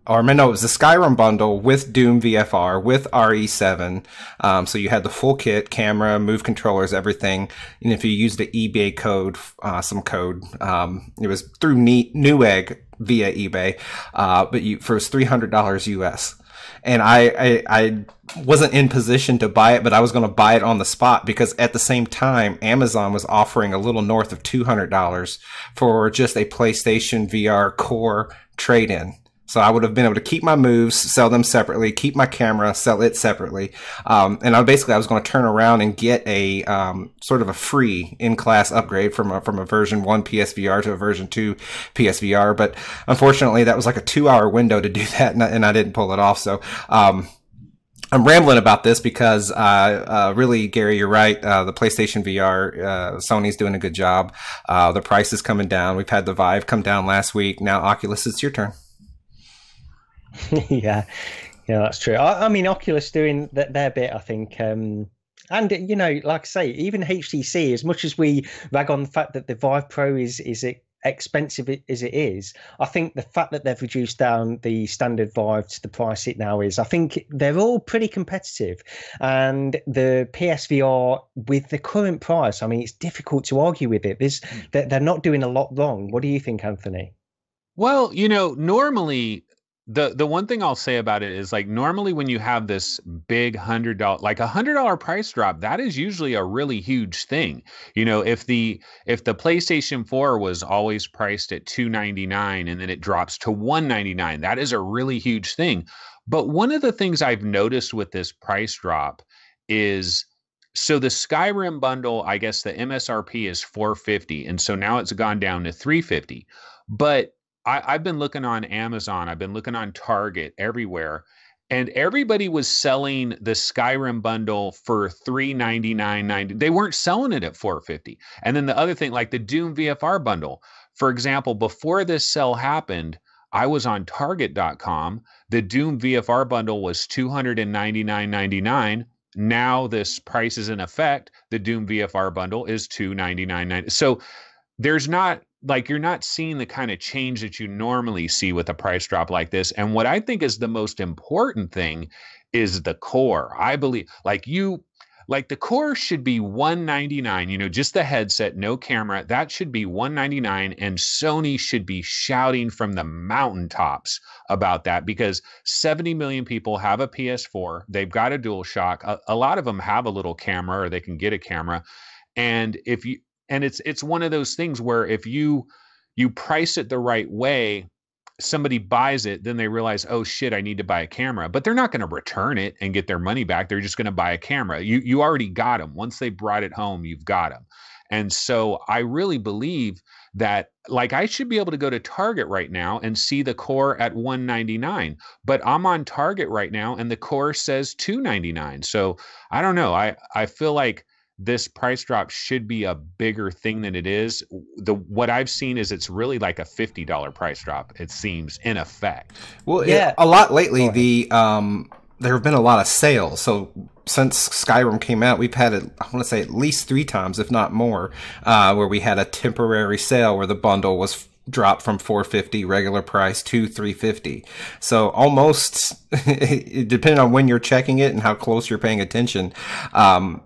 Or no, it was the Skyrim bundle with Doom VFR, with RE7. So you had the full kit, camera, move controllers, everything. And if you used the eBay code, some code, it was through Newegg via eBay, but it was $300 US. And I wasn't in position to buy it, but I was going to buy it on the spot because at the same time, Amazon was offering a little north of $200 for just a PlayStation VR Core trade-in. So I would have been able to keep my moves, sell them separately, keep my camera, sell it separately. And I was going to turn around and get a sort of a free in-class upgrade from a version 1 PSVR to a version 2 PSVR. But unfortunately, that was like a 2-hour window to do that, and I didn't pull it off. So I'm rambling about this because really, Gary, you're right. The PlayStation VR, Sony's doing a good job. The price is coming down. We've had the Vive come down last week. Now, Oculus, it's your turn. Yeah, that's true. I mean, Oculus doing their bit, I think. And, you know, like I say, even HTC, as much as we rag on the fact that the Vive Pro is expensive as it is, I think the fact that they've reduced down the standard Vive to the price it now is, I think they're all pretty competitive. And the PSVR, with the current price, I mean, it's difficult to argue with it. They're not doing a lot wrong. What do you think, Anthony? Well, you know, normally the one thing I'll say about it is, like, normally when you have this big $100, like $100 price drop, that is usually a really huge thing. You know, if the PlayStation 4 was always priced at $299 and then it drops to $199, that is a really huge thing. But one of the things I've noticed with this price drop is, so the Skyrim bundle, I guess the MSRP is $450, and so now it's gone down to $350. But I've been looking on Amazon, I've been looking on Target, everywhere, and everybody was selling the Skyrim bundle for $399.90. They weren't selling it at $450. And then the other thing, like the Doom VFR bundle, for example, before this sell happened, I was on Target.com. The Doom VFR bundle was $299.99. Now this price is in effect. The Doom VFR bundle is $299.90. So there's not, like, you're not seeing the kind of change that you normally see with a price drop like this. And what I think is the most important thing is the core. I believe, like the core should be $199, you know, just the headset, no camera. That should be $199, and Sony should be shouting from the mountaintops about that, because 70 million people have a PS4. They've got a DualShock. A lot of them have a little camera, or they can get a camera. And it's one of those things where if you price it the right way, somebody buys it, then they realize, oh shit, I need to buy a camera. But they're not going to return it and get their money back. They're just going to buy a camera. You already got them. Once they brought it home, you've got them. And so I really believe that, like, I should be able to go to Target right now and see the core at $199, but I'm on Target right now and the core says $299. So I don't know. I feel like this price drop should be a bigger thing than it is. What I've seen is it's really like a $50 price drop, it seems, in effect. Well, yeah, a lot lately. There have been a lot of sales. So since Skyrim came out, we've had I want to say at least 3 times, if not more, where we had a temporary sale where the bundle was dropped from $450 regular price to $350. So almost, depending on when you're checking it and how close you're paying attention,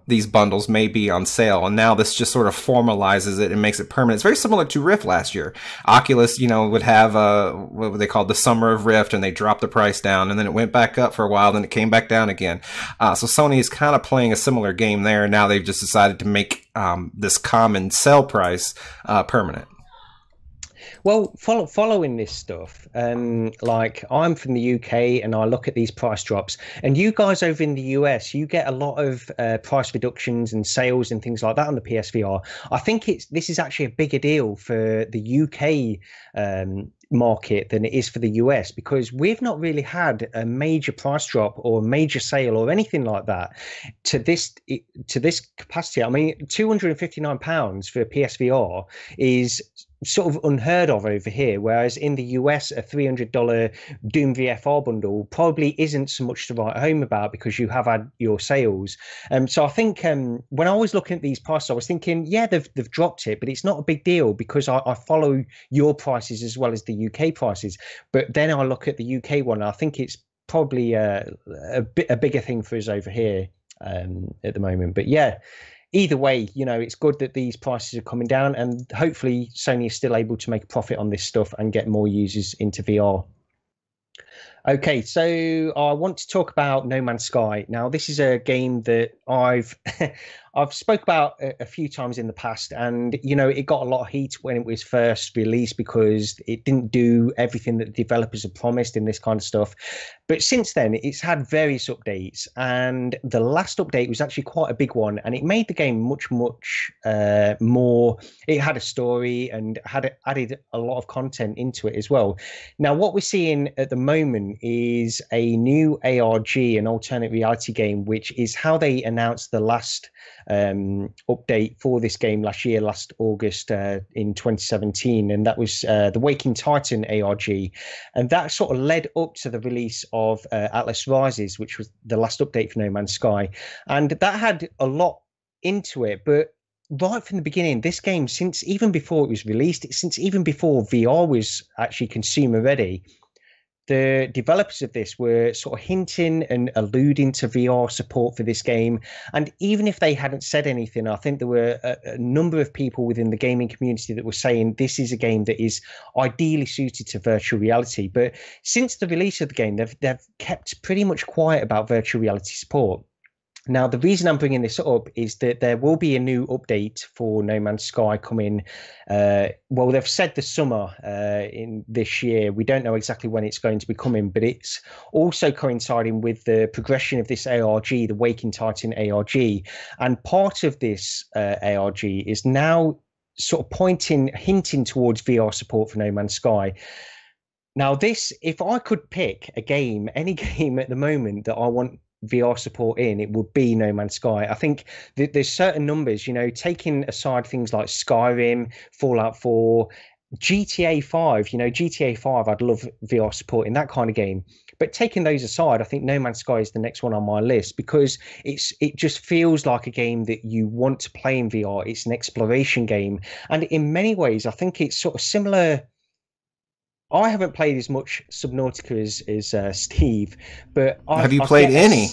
these bundles may be on sale. And now this just sort of formalizes it and makes it permanent. It's very similar to Rift last year. Oculus, you know, would have what they called the Summer of Rift, and they dropped the price down, and then it went back up for a while, then it came back down again. So Sony is kind of playing a similar game there. Now they've just decided to make this common sell price permanent. Well, following this stuff, like I'm from the UK and I look at these price drops, and you guys over in the US, you get a lot of price reductions and sales and things like that on the PSVR. I think this is actually a bigger deal for the UK market than it is for the US, because we've not really had a major price drop or a major sale or anything like that to this capacity. I mean, £259 for a PSVR is sort of unheard of over here, whereas in the US a $300 Doom VFR bundle probably isn't so much to write home about, because you have had your sales. So I think when I was looking at these prices, I was thinking, yeah, they've dropped it, but it's not a big deal because I follow your prices as well as the UK prices. But then I look at the UK one, and I think it's probably a bigger thing for us over here at the moment. But yeah, either way, you know, it's good that these prices are coming down, and hopefully Sony is still able to make a profit on this stuff and get more users into VR. Okay, so I want to talk about No Man's Sky. Now, this is a game that I've I've spoke about a few times in the past, and you know, it got a lot of heat when it was first released because it didn't do everything that the developers had promised in this kind of stuff. But since then, it's had various updates, and the last update was actually quite a big one, and it made the game much more. It had a story and had added a lot of content into it as well. Now, what we're seeing at the moment is a new ARG, an alternate reality game, which is how they announced the last update for this game last August in 2017, and that was the Waking Titan ARG, and that sort of led up to the release of Atlas Rises, which was the last update for No Man's Sky, and that had a lot into it. But right from the beginning, this game, since even before it was released, since even before VR was actually consumer ready, the developers of this were sort of hinting and alluding to VR support for this game. And even if they hadn't said anything, I think there were a number of people within the gaming community that were saying this is a game that is ideally suited to virtual reality. But since the release of the game, they've kept pretty much quiet about virtual reality support. Now, the reason I'm bringing this up is that there will be a new update for No Man's Sky coming. Well, they've said the summer in this year. We don't know exactly when it's going to be coming, but it's also coinciding with the progression of this ARG, the Waking Titan ARG. And part of this ARG is now sort of hinting towards VR support for No Man's Sky. Now, this, if I could pick a game, any game at the moment that I want VR support in, it would be No Man's Sky. I think there's certain numbers, you know, taking aside things like Skyrim, Fallout 4, GTA 5, you know, GTA 5, I'd love VR support in that kind of game. But taking those aside, I think No Man's Sky is the next one on my list because it just feels like a game that you want to play in VR. It's an exploration game. And in many ways, I think it's sort of similar. I haven't played as much Subnautica as Steve, but have you played any?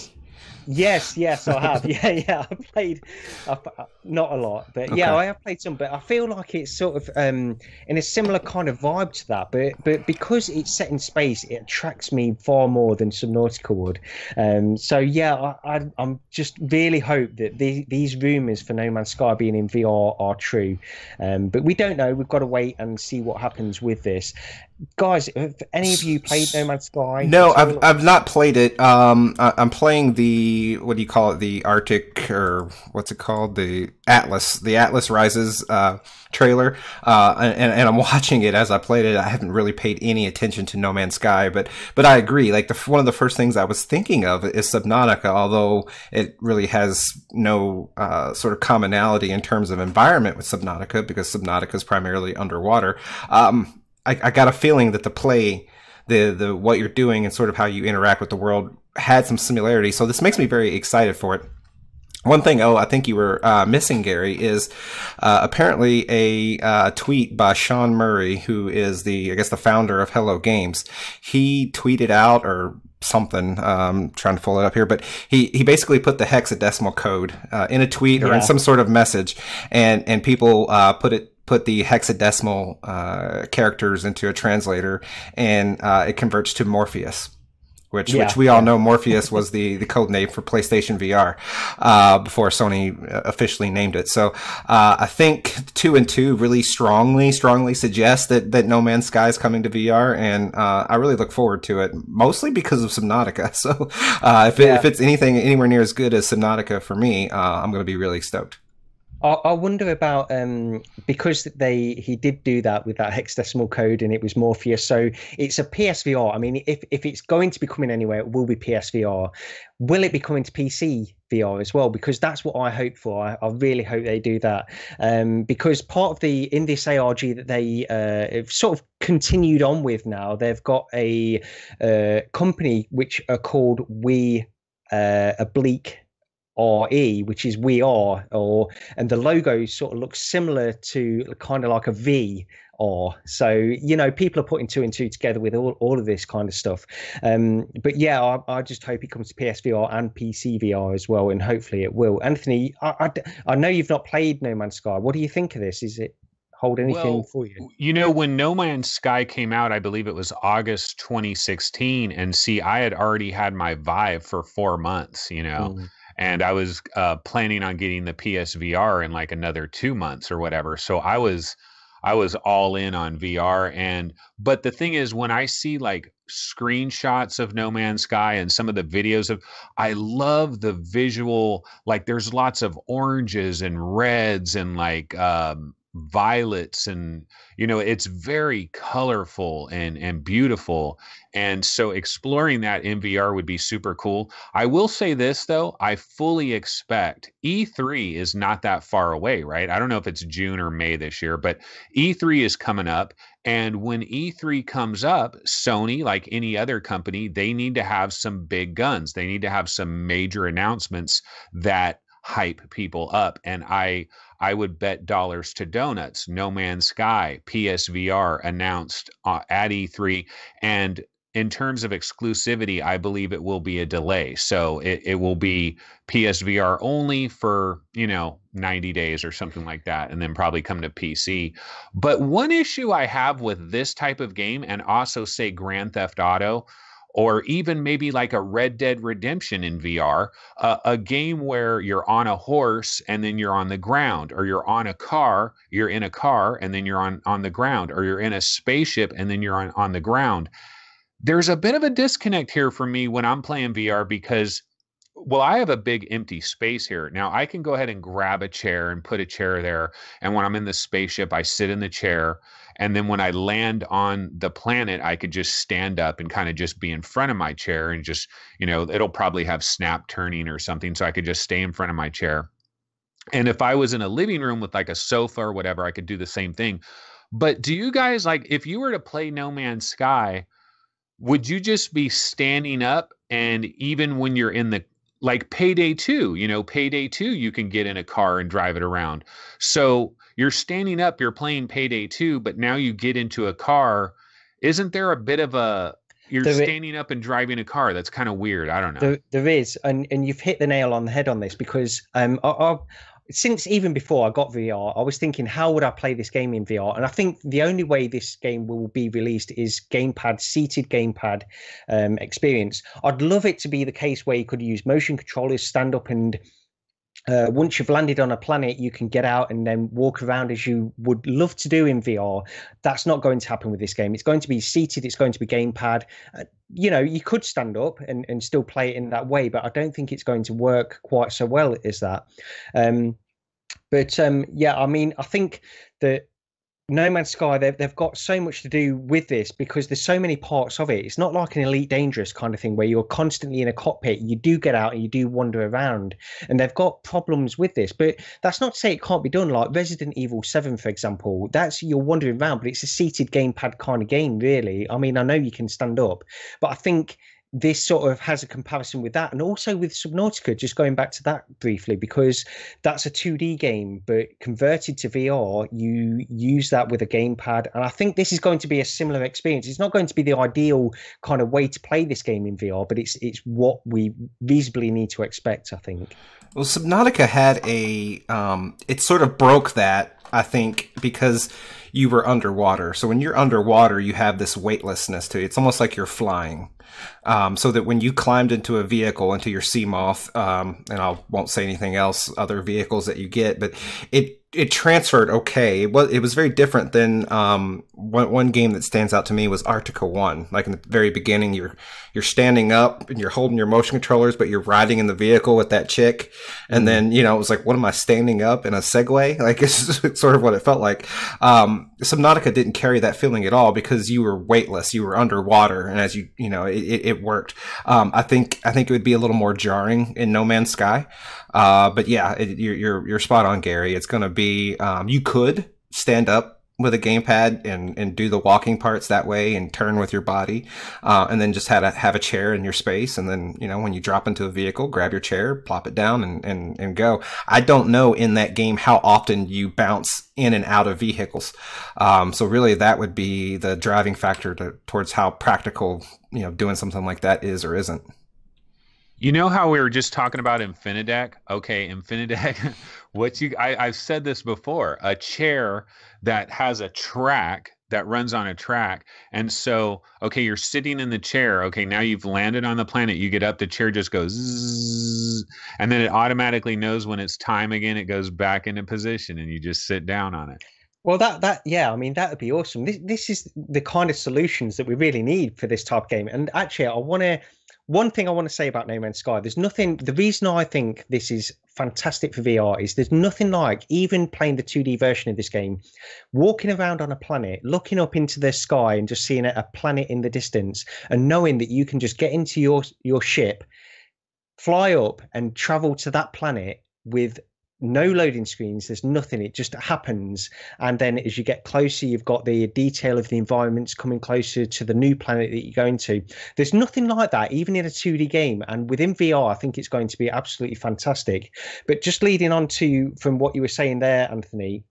Yes, I have. Yeah, I've played not a lot, but okay. Yeah, I have played some. But I feel like it's sort of in a similar kind of vibe to that. But because it's set in space, it attracts me far more than Subnautica would. So yeah, I'm just really hope that these rumors for No Man's Sky being in VR are true. But we don't know. We've got to wait and see what happens with this. Guys, have any of you played No Man's Sky? No, I've not played it. I'm playing the, what do you call it? The Arctic, or what's it called? The Atlas Rises trailer. And I'm watching it as I played it. I haven't really paid any attention to No Man's Sky, but I agree. Like one of the first things I was thinking of is Subnautica, although it really has no sort of commonality in terms of environment with Subnautica, because Subnautica is primarily underwater. I got a feeling that the play, the what you're doing and sort of how you interact with the world had some similarity. So this makes me very excited for it. One thing, I think you were missing, Gary, is apparently a tweet by Sean Murray, who is the founder of Hello Games. He tweeted out or something, trying to pull it up here, but he basically put the hexadecimal code in a tweet or in some sort of message, and people put the hexadecimal characters into a translator, and it converts to Morpheus, which we all know Morpheus was the code name for PlayStation VR before Sony officially named it. So I think 2 and 2 really strongly suggest that No Man's Sky is coming to VR, and I really look forward to it, mostly because of Subnautica. So if it's anything anywhere near as good as Subnautica for me, I'm going to be really stoked. I wonder about because he did do that with that hexadecimal code and it was Morpheus, so it's a PSVR. I mean, if it's going to be coming anywhere, it will be PSVR. Will it be coming to PC VR as well? Because that's what I hope for. I really hope they do that, because part of in this ARG that they have sort of continued on with now, they've got a company which are called Oblique RE, which is We Are, and the logo sort of looks similar to kind of like a V R. So, you know, people are putting 2 and 2 together with all of this kind of stuff. But yeah, I just hope it comes to PSVR and PC VR as well, and hopefully it will. Anthony, I know you've not played No Man's Sky. What do you think of this? Is it hold anything for you? You know, when No Man's Sky came out, I believe it was August 2016, and see, I had already had my Vive for 4 months, you know. And I was planning on getting the PSVR in like another 2 months or whatever. So I was all in on VR. But the thing is, when I see like screenshots of No Man's Sky and some of the videos I love the visual, like there's lots of oranges and reds and like violets, and you know, it's very colorful and beautiful. And so exploring that in VR would be super cool. I will say this though, I fully expect E3 is not that far away, right? I don't know if it's June or May this year, but E3 is coming up. And when E3 comes up, Sony, like any other company, they need to have some big guns. They need to have some major announcements that hype people up. And I would bet dollars to donuts. No Man's Sky, PSVR announced at E3. And in terms of exclusivity, I believe it will be a delay. So it will be PSVR only for, 90 days or something like that, and then probably come to PC. But one issue I have with this type of game, and also say Grand Theft Auto, or even maybe like a Red Dead Redemption in VR, a game where you're on a horse and then you're on the ground, or you're on a car, you're in a car and then you're on the ground, or you're in a spaceship and then you're on the ground. There's a bit of a disconnect here for me when I'm playing VR because, well, I have a big empty space here. Now I can go ahead and grab a chair and put a chair there. And when I'm in the spaceship, I sit in the chair. And then when I land on the planet, I could just stand up and kind of just be in front of my chair and just, it'll probably have snap turning or something. So I could just stay in front of my chair. And if I was in a living room with like a sofa or whatever, I could do the same thing. But do you guys, like, if you were to play No Man's Sky, would you just be standing up? And even when you're in the, like Payday 2, Payday 2, you can get in a car and drive it around. So you're standing up, you're playing Payday 2, but now you get into a car. Isn't there a bit of you're standing up and driving a car? That's kind of weird. I don't know. There is. And you've hit the nail on the head on this, because since even before I got VR, I was thinking, how would I play this game in VR? And I think the only way this game will be released is seated gamepad experience. I'd love it to be the case where you could use motion controllers, stand up, and once you've landed on a planet, you can get out and then walk around as you would love to do in VR. That's not going to happen with this game. It's going to be seated. It's going to be gamepad. You could stand up and still play it in that way, but I don't think it's going to work quite so well as that. I think that No Man's Sky, they've got so much to do with this because there's so many parts of it. It's not like an Elite Dangerous kind of thing where you're constantly in a cockpit. You do get out and you do wander around, and they've got problems with this. But that's not to say it can't be done. Like Resident Evil 7, for example, that's you're wandering around, but it's a seated gamepad kind of game, really. I mean, I know you can stand up, but I think this sort of has a comparison with that, and also with Subnautica, just going back to that briefly, because that's a 2D game, but converted to VR, you use that with a gamepad, and I think this is going to be a similar experience. It's not going to be the ideal kind of way to play this game in VR, but it's what we reasonably need to expect, I think. Well, Subnautica had it sort of broke that, I think, because you were underwater. So when you're underwater, you have this weightlessness to it. It's almost like you're flying. So that when you climbed into a vehicle, into your Seamoth, and I won't say anything else, other vehicles that you get, but it transferred okay. It was very different than one game that stands out to me was Arctica 1. Like in the very beginning, you're standing up and you're holding your motion controllers, but you're riding in the vehicle with that chick. And then, you know, it was like, what am I standing up in a Segway? Like it's sort of what it felt like. Subnautica didn't carry that feeling at all because you were weightless, you were underwater, and as you know, it worked. I think it would be a little more jarring in No Man's Sky. But yeah, you're spot on, Gary. It's going to be, you could stand up with a gamepad and do the walking parts that way and turn with your body, and then just have a chair in your space. And then, you know, when you drop into a vehicle, grab your chair, plop it down and go. I don't know in that game how often you bounce in and out of vehicles. So really that would be the driving factor towards how practical, you know, doing something like that is or isn't. You know how we were just talking about Infinadeck? Okay, Infinadeck, I've said this before, a chair that has a track that runs on a track. And so, okay, you're sitting in the chair. Okay, now you've landed on the planet. You get up, the chair just goes zzz, and then it automatically knows when it's time again. It goes back into position and you just sit down on it. Well, yeah, I mean, that would be awesome. This is the kind of solutions that we really need for this type of game. And actually, one thing I want to say about No Man's Sky, the reason I think this is fantastic for VR is there's nothing like even playing the 2D version of this game, walking around on a planet, looking up into the sky and just seeing a planet in the distance and knowing that you can just get into your ship, fly up and travel to that planet with no loading screens. There's nothing. It just happens. And then as you get closer, you've got the detail of the environments coming closer to the new planet that you're going to. There's nothing like that, even in a 2D game. And within VR, I think it's going to be absolutely fantastic. But just leading on from what you were saying there, Anthony,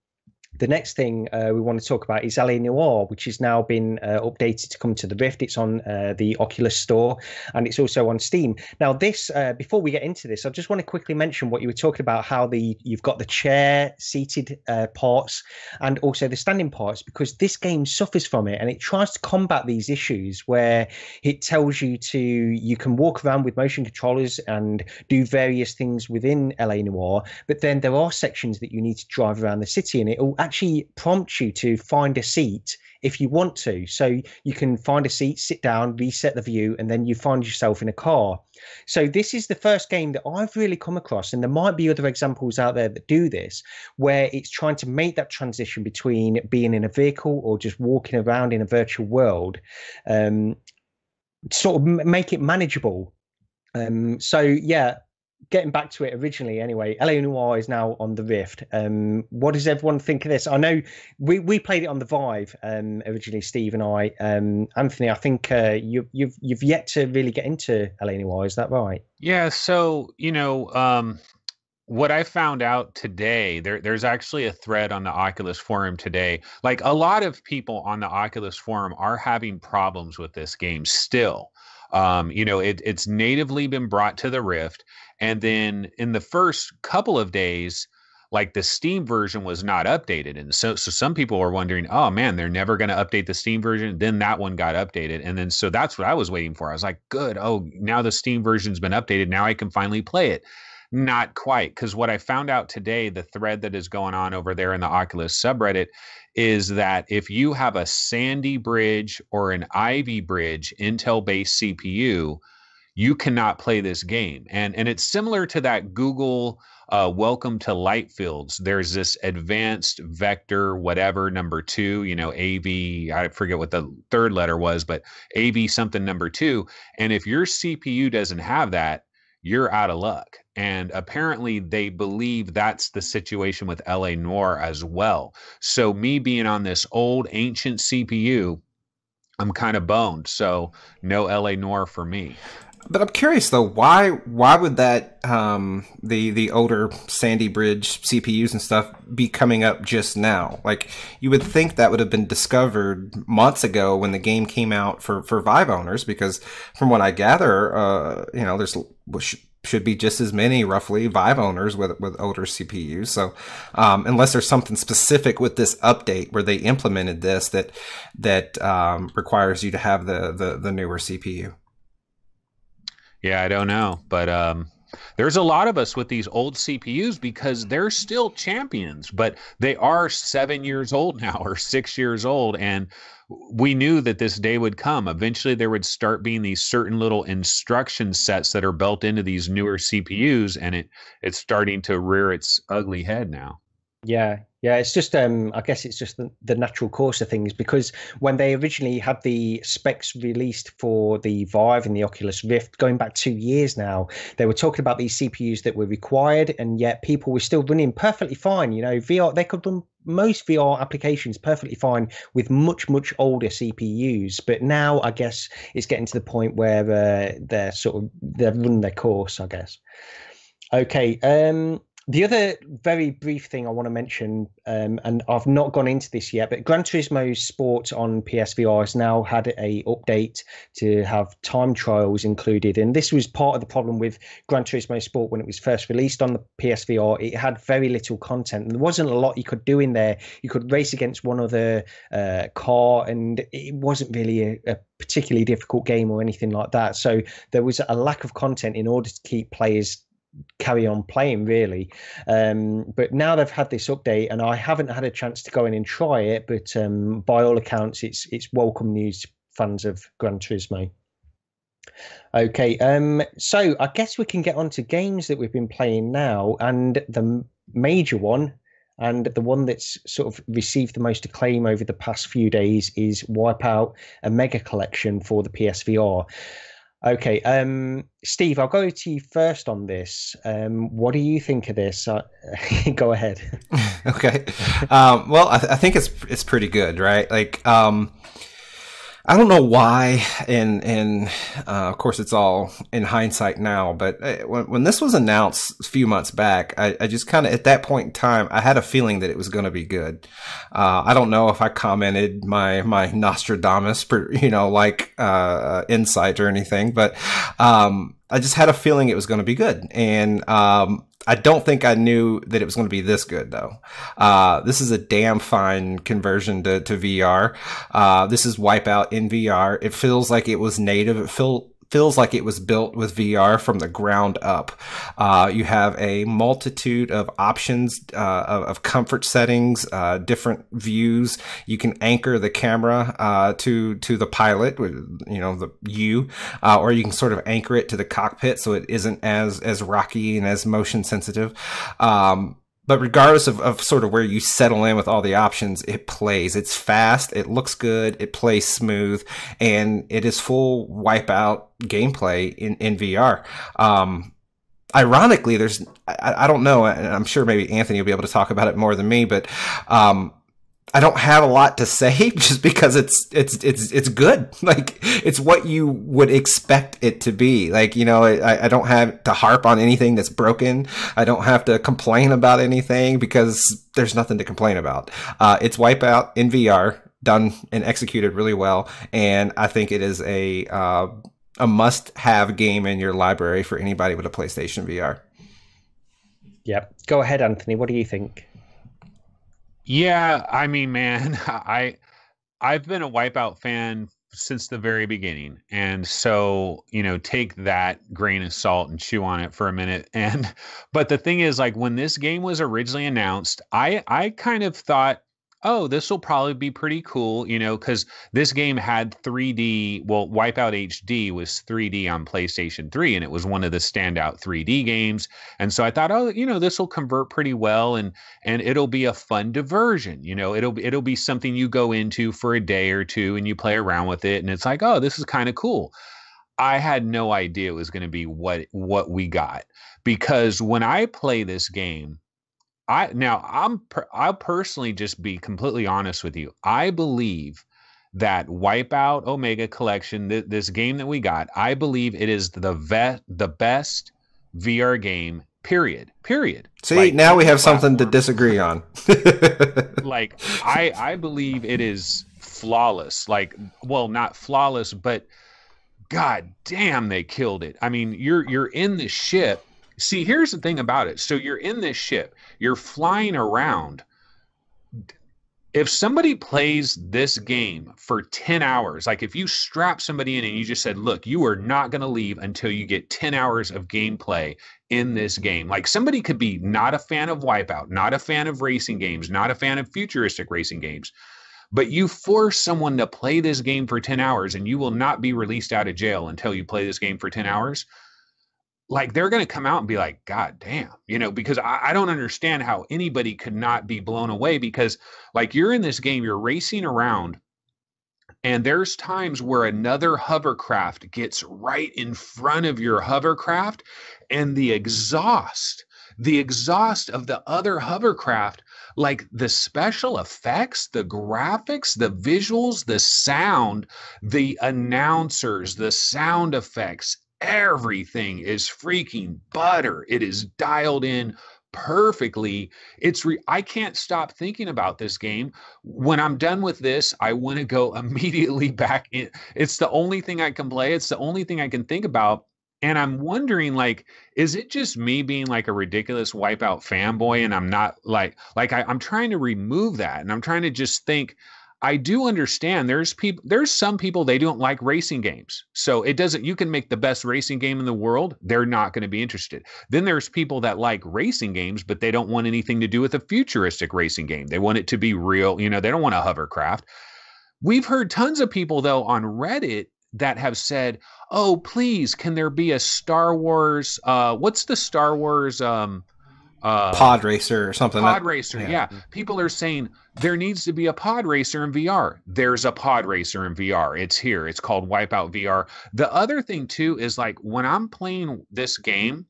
the next thing we want to talk about is LA Noire, which has now been updated to come to the Rift. It's on the Oculus Store, and it's also on Steam. Now, this before we get into this, I just want to quickly mention what you were talking about, how you've got the chair-seated parts and also the standing parts, because this game suffers from it, and it tries to combat these issues where it tells you you can walk around with motion controllers and do various things within LA Noire, but then there are sections that you need to drive around the city, and it will actually prompt you to find a seat if you want to. So you can find a seat, sit down, reset the view, and then you find yourself in a car. So this is the first game that I've really come across, and there might be other examples out there that do this, where it's trying to make that transition between being in a vehicle or just walking around in a virtual world, sort of make it manageable. So yeah, getting back to it originally anyway, LA Noire is now on the Rift. What does everyone think of this? I know we played it on the Vive originally, Steve and I. Anthony, I think you've yet to really get into LA Noire, is that right? Yeah, so, you know, what I found out today, there's actually a thread on the Oculus forum today. Like, a lot of people on the Oculus forum are having problems with this game still. You know, it's natively been brought to the Rift. And then in the first couple of days, like the Steam version was not updated. And so some people were wondering, oh man, they're never going to update the Steam version. Then that one got updated. And then, so that's what I was waiting for. I was like, good. Oh, now the Steam version's been updated. Now I can finally play it. Not quite. Because what I found out today, the thread that is going on over there in the Oculus subreddit, is that if you have a Sandy Bridge or an Ivy Bridge Intel-based CPU, you cannot play this game. And it's similar to that Google Welcome to Light Fields. There's this advanced vector, whatever, number 2, you know, AV, I forget what the third letter was, but AV something number 2. And if your CPU doesn't have that, you're out of luck. And apparently they believe that's the situation with LA Noire as well. So me being on this old ancient CPU, I'm kind of boned. So no LA Noire for me. But I'm curious though, why would that the older Sandy Bridge CPUs and stuff be coming up just now? Like, you would think that would have been discovered months ago when the game came out for Vive owners, because from what I gather, you know, there's should be just as many, roughly, Vive owners with older CPUs. So, unless there's something specific with this update where they implemented this that requires you to have the newer CPU. Yeah, I don't know, but there's a lot of us with these old CPUs because they're still champions, but they are 7 years old now or 6 years old, and we knew that this day would come. Eventually, there would start being these certain little instruction sets that are built into these newer CPUs, and it's starting to rear its ugly head now. Yeah, it's just I guess it's just the natural course of things, because when they originally had the specs released for the Vive and the Oculus Rift going back 2 years now, they were talking about these CPUs that were required, and yet people were still running perfectly fine. You know, VR, they could run most VR applications perfectly fine with much older CPUs, but now I guess it's getting to the point where they're running their course, I guess. Okay, the other very brief thing I want to mention, and I've not gone into this yet, but Gran Turismo Sport on PSVR has now had a update to have time trials included. And this was part of the problem with Gran Turismo Sport when it was first released on the PSVR. It had very little content, and there wasn't a lot you could do in there. You could race against one other car, and it wasn't really a particularly difficult game or anything like that. So there was a lack of content in order to keep players carry on playing, really. But now they've had this update, and I haven't had a chance to go in and try it, but by all accounts it's welcome news to fans of Gran Turismo. Okay, so I guess we can get on to games that we've been playing now, and the major one and the one that's sort of received the most acclaim over the past few days is Wipeout Omega Collection for the PSVR. Okay, Steve, I'll go to you first on this. What do you think of this? Go ahead. Okay. Well, I think it's pretty good, right? Like, I don't know why, and of course it's all in hindsight now, but when this was announced a few months back, I just kind of, at that point in time, I had a feeling that it was going to be good. I don't know if I commented my Nostradamus, insight or anything, but I just had a feeling it was going to be good. And I don't think I knew that it was going to be this good, though. This is a damn fine conversion to VR. This is Wipeout in VR. It feels like it was native. It feels like it was built with VR from the ground up. You have a multitude of options, of comfort settings, different views. You can anchor the camera to the pilot, or you can sort of anchor it to the cockpit so it isn't as rocky and as motion sensitive. But regardless of sort of where you settle in with all the options, it plays. It's fast, it looks good, it plays smooth, and it is full Wipeout gameplay in VR. Ironically, I don't know, and I'm sure maybe Anthony will be able to talk about it more than me, but I don't have a lot to say just because it's good. Like, it's what you would expect it to be. Like, I don't have to harp on anything that's broken. I don't have to complain about anything because there's nothing to complain about. It's Wipeout in VR, done and executed really well. And I think it is a must-have game in your library for anybody with a PlayStation VR. Yeah. Go ahead, Anthony. What do you think? Yeah, I mean, man, I've been a Wipeout fan since the very beginning. And so, take that grain of salt and chew on it for a minute. But the thing is, like, when this game was originally announced, I kind of thought, oh, this will probably be pretty cool, because this game had 3D. Well, Wipeout HD was 3D on PlayStation 3, and it was one of the standout 3D games. And so I thought, oh, this will convert pretty well, and it'll be a fun diversion. It'll be something you go into for a day or two, and you play around with it, and it's like, oh, this is kind of cool. I had no idea it was going to be what we got, because when I play this game, I'll personally just be completely honest with you. I believe that Wipeout Omega Collection, this game that we got, I believe it is the best VR game, period. See, now we have something to disagree on. Like, I believe it is flawless. Like, well, not flawless, but God damn, they killed it. I mean, you're in the ship. See, here's the thing about it. So you're in this ship, you're flying around. If somebody plays this game for 10 hours, like if you strap somebody in and you just said, look, you are not going to leave until you get 10 hours of gameplay in this game. Like somebody could be not a fan of Wipeout, not a fan of racing games, not a fan of futuristic racing games, but you force someone to play this game for 10 hours and you will not be released out of jail until you play this game for 10 hours. Like they're going to come out and be like, God damn, because I don't understand how anybody could not be blown away, because like you're in this game, you're racing around and there's times where another hovercraft gets right in front of your hovercraft, and the exhaust of the other hovercraft, like the special effects, the graphics, the visuals, the sound, the announcers, the sound effects, everything is freaking butter. It is dialed in perfectly. I can't stop thinking about this game. When I'm done with this, I want to go immediately back in. It's the only thing I can play. It's the only thing I can think about. And I'm wondering, like, is it just me being like a ridiculous Wipeout fanboy? And I'm not I'm trying to remove that. And I'm trying to just think, I do understand there's some people, they don't like racing games. So you can make the best racing game in the world. They're not going to be interested. Then there's people that like racing games, but they don't want anything to do with a futuristic racing game. They want it to be real. They don't want a hovercraft. We've heard tons of people though on Reddit that have said, oh, please, can there be a Star Wars, what's the Star Wars, pod racer or something. Pod racer, yeah. People are saying there needs to be a pod racer in VR. There's a pod racer in VR. It's here. It's called Wipeout VR. The other thing too is like when I'm playing this game,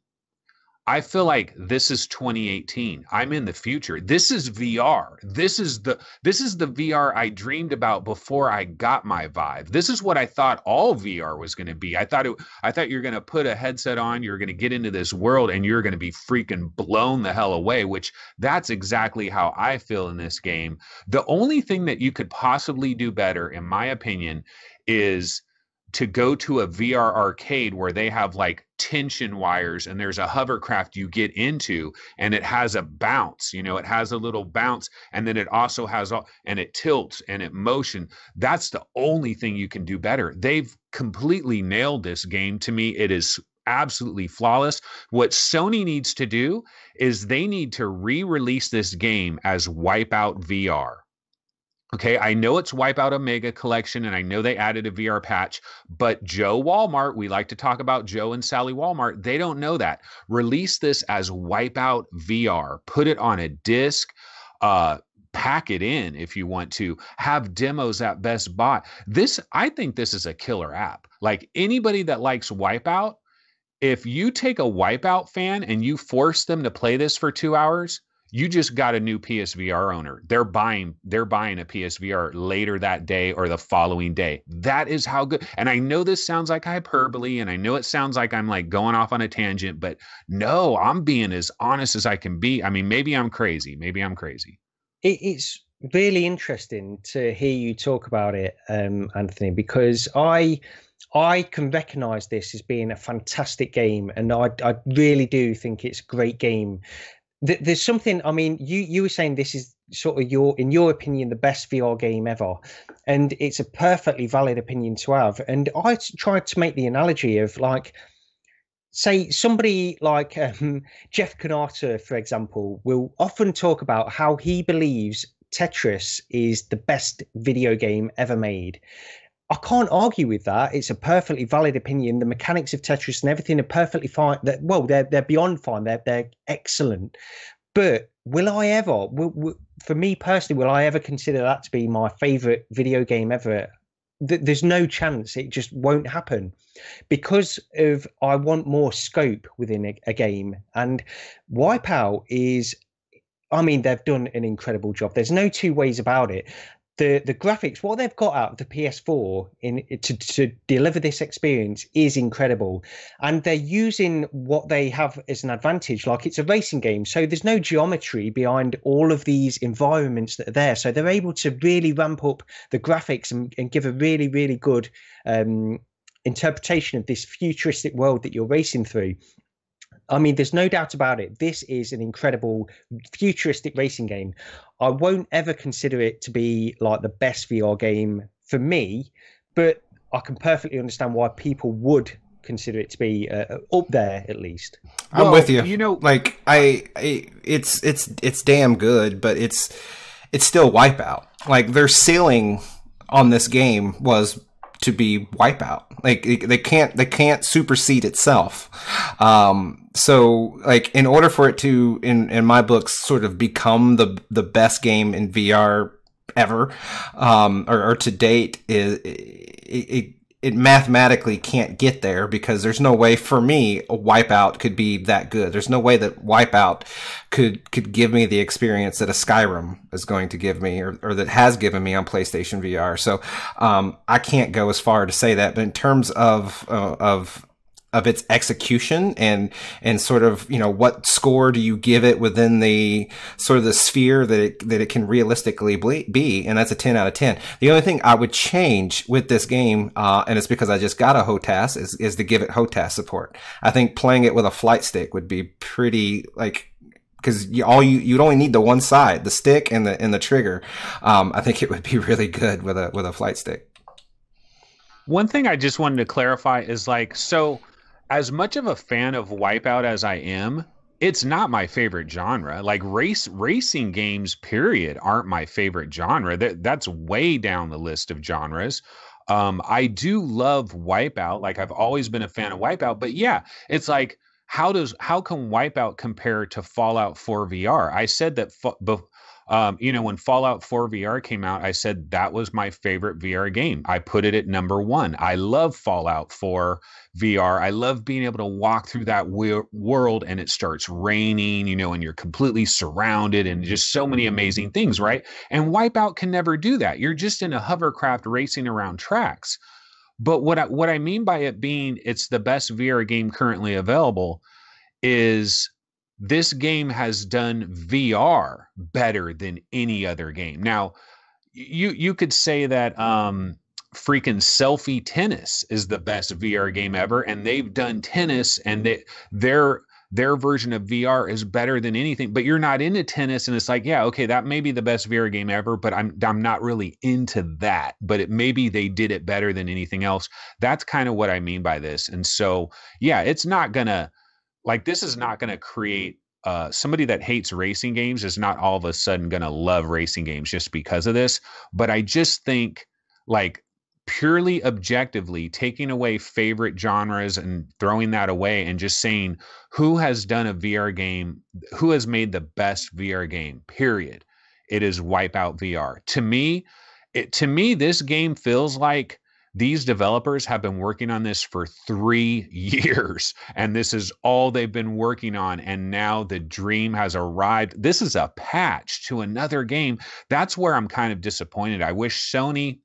I feel like this is 2018. I'm in the future. This is VR. This is the VR I dreamed about before I got my Vive. This is what I thought all VR was going to be. I thought you're going to put a headset on, you're going to get into this world, and you're going to be freaking blown the hell away, which that's exactly how I feel in this game. The only thing that you could possibly do better, in my opinion, is to go to a VR arcade where they have like tension wires and there's a hovercraft you get into and it has a bounce, it has a little bounce, and then it also has and it tilts and it motion. That's the only thing you can do better. They've completely nailed this game. To me, it is absolutely flawless. What Sony needs to do is they need to re-release this game as Wipeout VR. Okay, I know it's Wipeout Omega Collection, and I know they added a VR patch, but Joe Walmart, we like to talk about Joe and Sally Walmart, they don't know that. Release this as Wipeout VR. Put it on a disc, pack it in if you want to. Have demos at Best Buy. I think this is a killer app. Like anybody that likes Wipeout, if you take a Wipeout fan and you force them to play this for 2 hours, you just got a new PSVR owner. They're buying a PSVR later that day or the following day. That is how good. And I know this sounds like hyperbole, and I know it sounds like I'm like going off on a tangent, but no, I'm being as honest as I can be. I mean, maybe I'm crazy. It's really interesting to hear you talk about it, Anthony, because I can recognize this as being a fantastic game, and I really do think it's a great game. There's something, I mean, you were saying this is sort of in your opinion, the best VR game ever. And it's a perfectly valid opinion to have. And I tried to make the analogy of like, say somebody like Jeff Kanata, for example, will often talk about how he believes Tetris is the best video game ever made. I can't argue with that. It's a perfectly valid opinion. The mechanics of Tetris and everything are perfectly fine. They're beyond fine. They're excellent. But will I ever, for me personally, will I ever consider that to be my favorite video game ever? There's no chance. It just won't happen because I want more scope within a game. And Wipeout is, I mean, they've done an incredible job. There's no two ways about it. The graphics, what they've got out of the PS4 to deliver this experience is incredible. And they're using what they have as an advantage. Like it's a racing game, so there's no geometry behind all of these environments that are there. So they're able to really ramp up the graphics and give a really, really good interpretation of this futuristic world that you're racing through. I mean, there's no doubt about it. This is an incredible futuristic racing game. I won't ever consider it to be like the best VR game for me, but I can perfectly understand why people would consider it to be up there at least. I'm with you. You know, like it's damn good, but it's still Wipeout. Like their ceiling on this game was to be Wipeout. Like they can't supersede itself. So like in order for it to, in my books, sort of become the best game in VR ever, or to date, it mathematically can't get there because there's no way for me a Wipeout could be that good. There's no way that Wipeout could give me the experience that a Skyrim is going to give me or that has given me on PlayStation VR. So I can't go as far to say that, but in terms of its execution and sort of, you know, what score do you give it within the sort of the sphere that it can realistically be, and that's a 10 out of 10. The only thing I would change with this game, and it's because I just got a HOTAS, is to give it HOTAS support. I think playing it with a flight stick would be pretty, like, because you'd only need the one side, the stick and the trigger. I think it would be really good with a flight stick. One thing I just wanted to clarify is like, so as much of a fan of Wipeout as I am, it's not my favorite genre. Like racing games, period, aren't my favorite genre. That's way down the list of genres. I do love Wipeout. Like I've always been a fan of Wipeout, but yeah, it's like, how can Wipeout compare to Fallout 4 VR? I said that, you know, when Fallout 4 VR came out, I said that was my favorite VR game. I put it at #1. I love Fallout 4 VR. I love being able to walk through that world and it starts raining, you know, and you're completely surrounded and just so many amazing things, right? And Wipeout can never do that. You're just in a hovercraft racing around tracks. But what I mean by it being it's the best VR game currently available is this game has done VR better than any other game. Now, you could say that freaking Selfie Tennis is the best VR game ever, and they've done tennis, and their version of VR is better than anything. But you're not into tennis, and it's like, yeah, okay, that may be the best VR game ever, but I'm not really into that. But maybe they did it better than anything else. That's kind of what I mean by this. And so, yeah, it's not gonna. Like, this is not going to create somebody that hates racing games is not all of a sudden going to love racing games just because of this. But I just think, like, purely objectively, taking away favorite genres and throwing that away and just saying who has done a VR game, who has made the best VR game, period. It is Wipeout VR. To me, this game feels like these developers have been working on this for 3 years, and this is all they've been working on. And now the dream has arrived. This is a patch to another game. That's where I'm kind of disappointed. I wish Sony,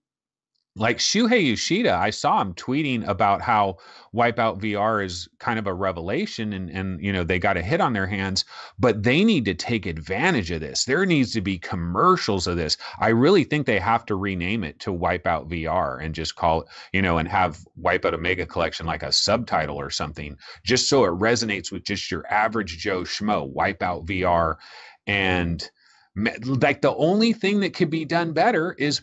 like Shuhei Yoshida, I saw him tweeting about how Wipeout VR is kind of a revelation and you know, they got a hit on their hands, but they need to take advantage of this. There needs to be commercials of this. I really think they have to rename it to Wipeout VR and just call it, you know, and have Wipeout Omega Collection like a subtitle or something, just so it resonates with just your average Joe Schmo, Wipeout VR. And like the only thing that could be done better is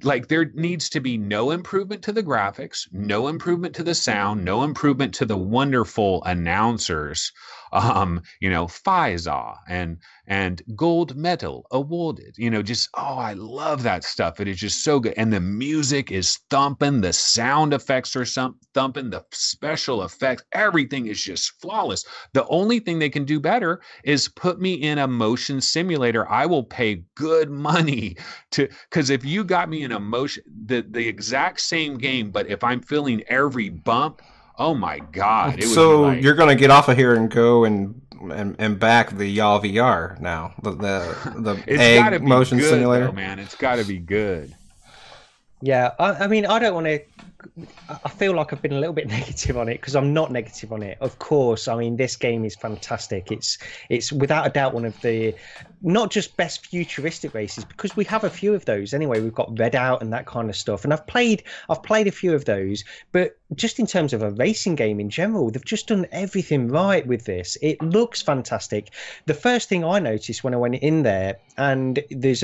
like there needs to be no improvement to the graphics, no improvement to the sound, no improvement to the wonderful announcers, you know, Faisal and gold medal awarded, you know, just, oh, I love that stuff. It is just so good. And the music is thumping, the sound effects are thumping, the special effects, everything is just flawless. The only thing they can do better is put me in a motion simulator. I will pay good money because if you got me in a motion, the exact same game, but if I'm feeling every bump, oh my God. So like, you're going to get off of here and go and back the Y'all VR now. The egg motion good, simulator. Though, man. It's got to be good. Yeah, I mean, I don't want to I feel like I've been a little bit negative on it because I'm not negative on it. Of course, I mean this game is fantastic. It's without a doubt one of the not just best futuristic races, because we have a few of those anyway. We've got Redout and that kind of stuff, and I've played a few of those. But just in terms of a racing game in general, they've just done everything right with this. It looks fantastic. The first thing I noticed when I went in there, and there's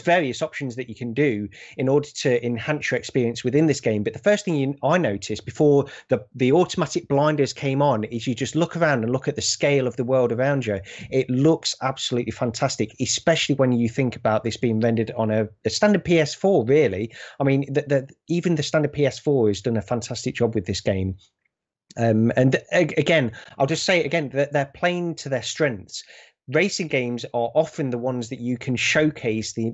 various options that you can do in order to enhance your experience within this game. But the first thing I noticed before the automatic blinders came on is you just look around and look at the scale of the world around you. It looks absolutely fantastic, especially when you think about this being rendered on a standard PS4, really. I mean, even the standard PS4 has done a fantastic job with this game. And again, I'll just say it again, that they're playing to their strengths. Racing games are often the ones that you can showcase the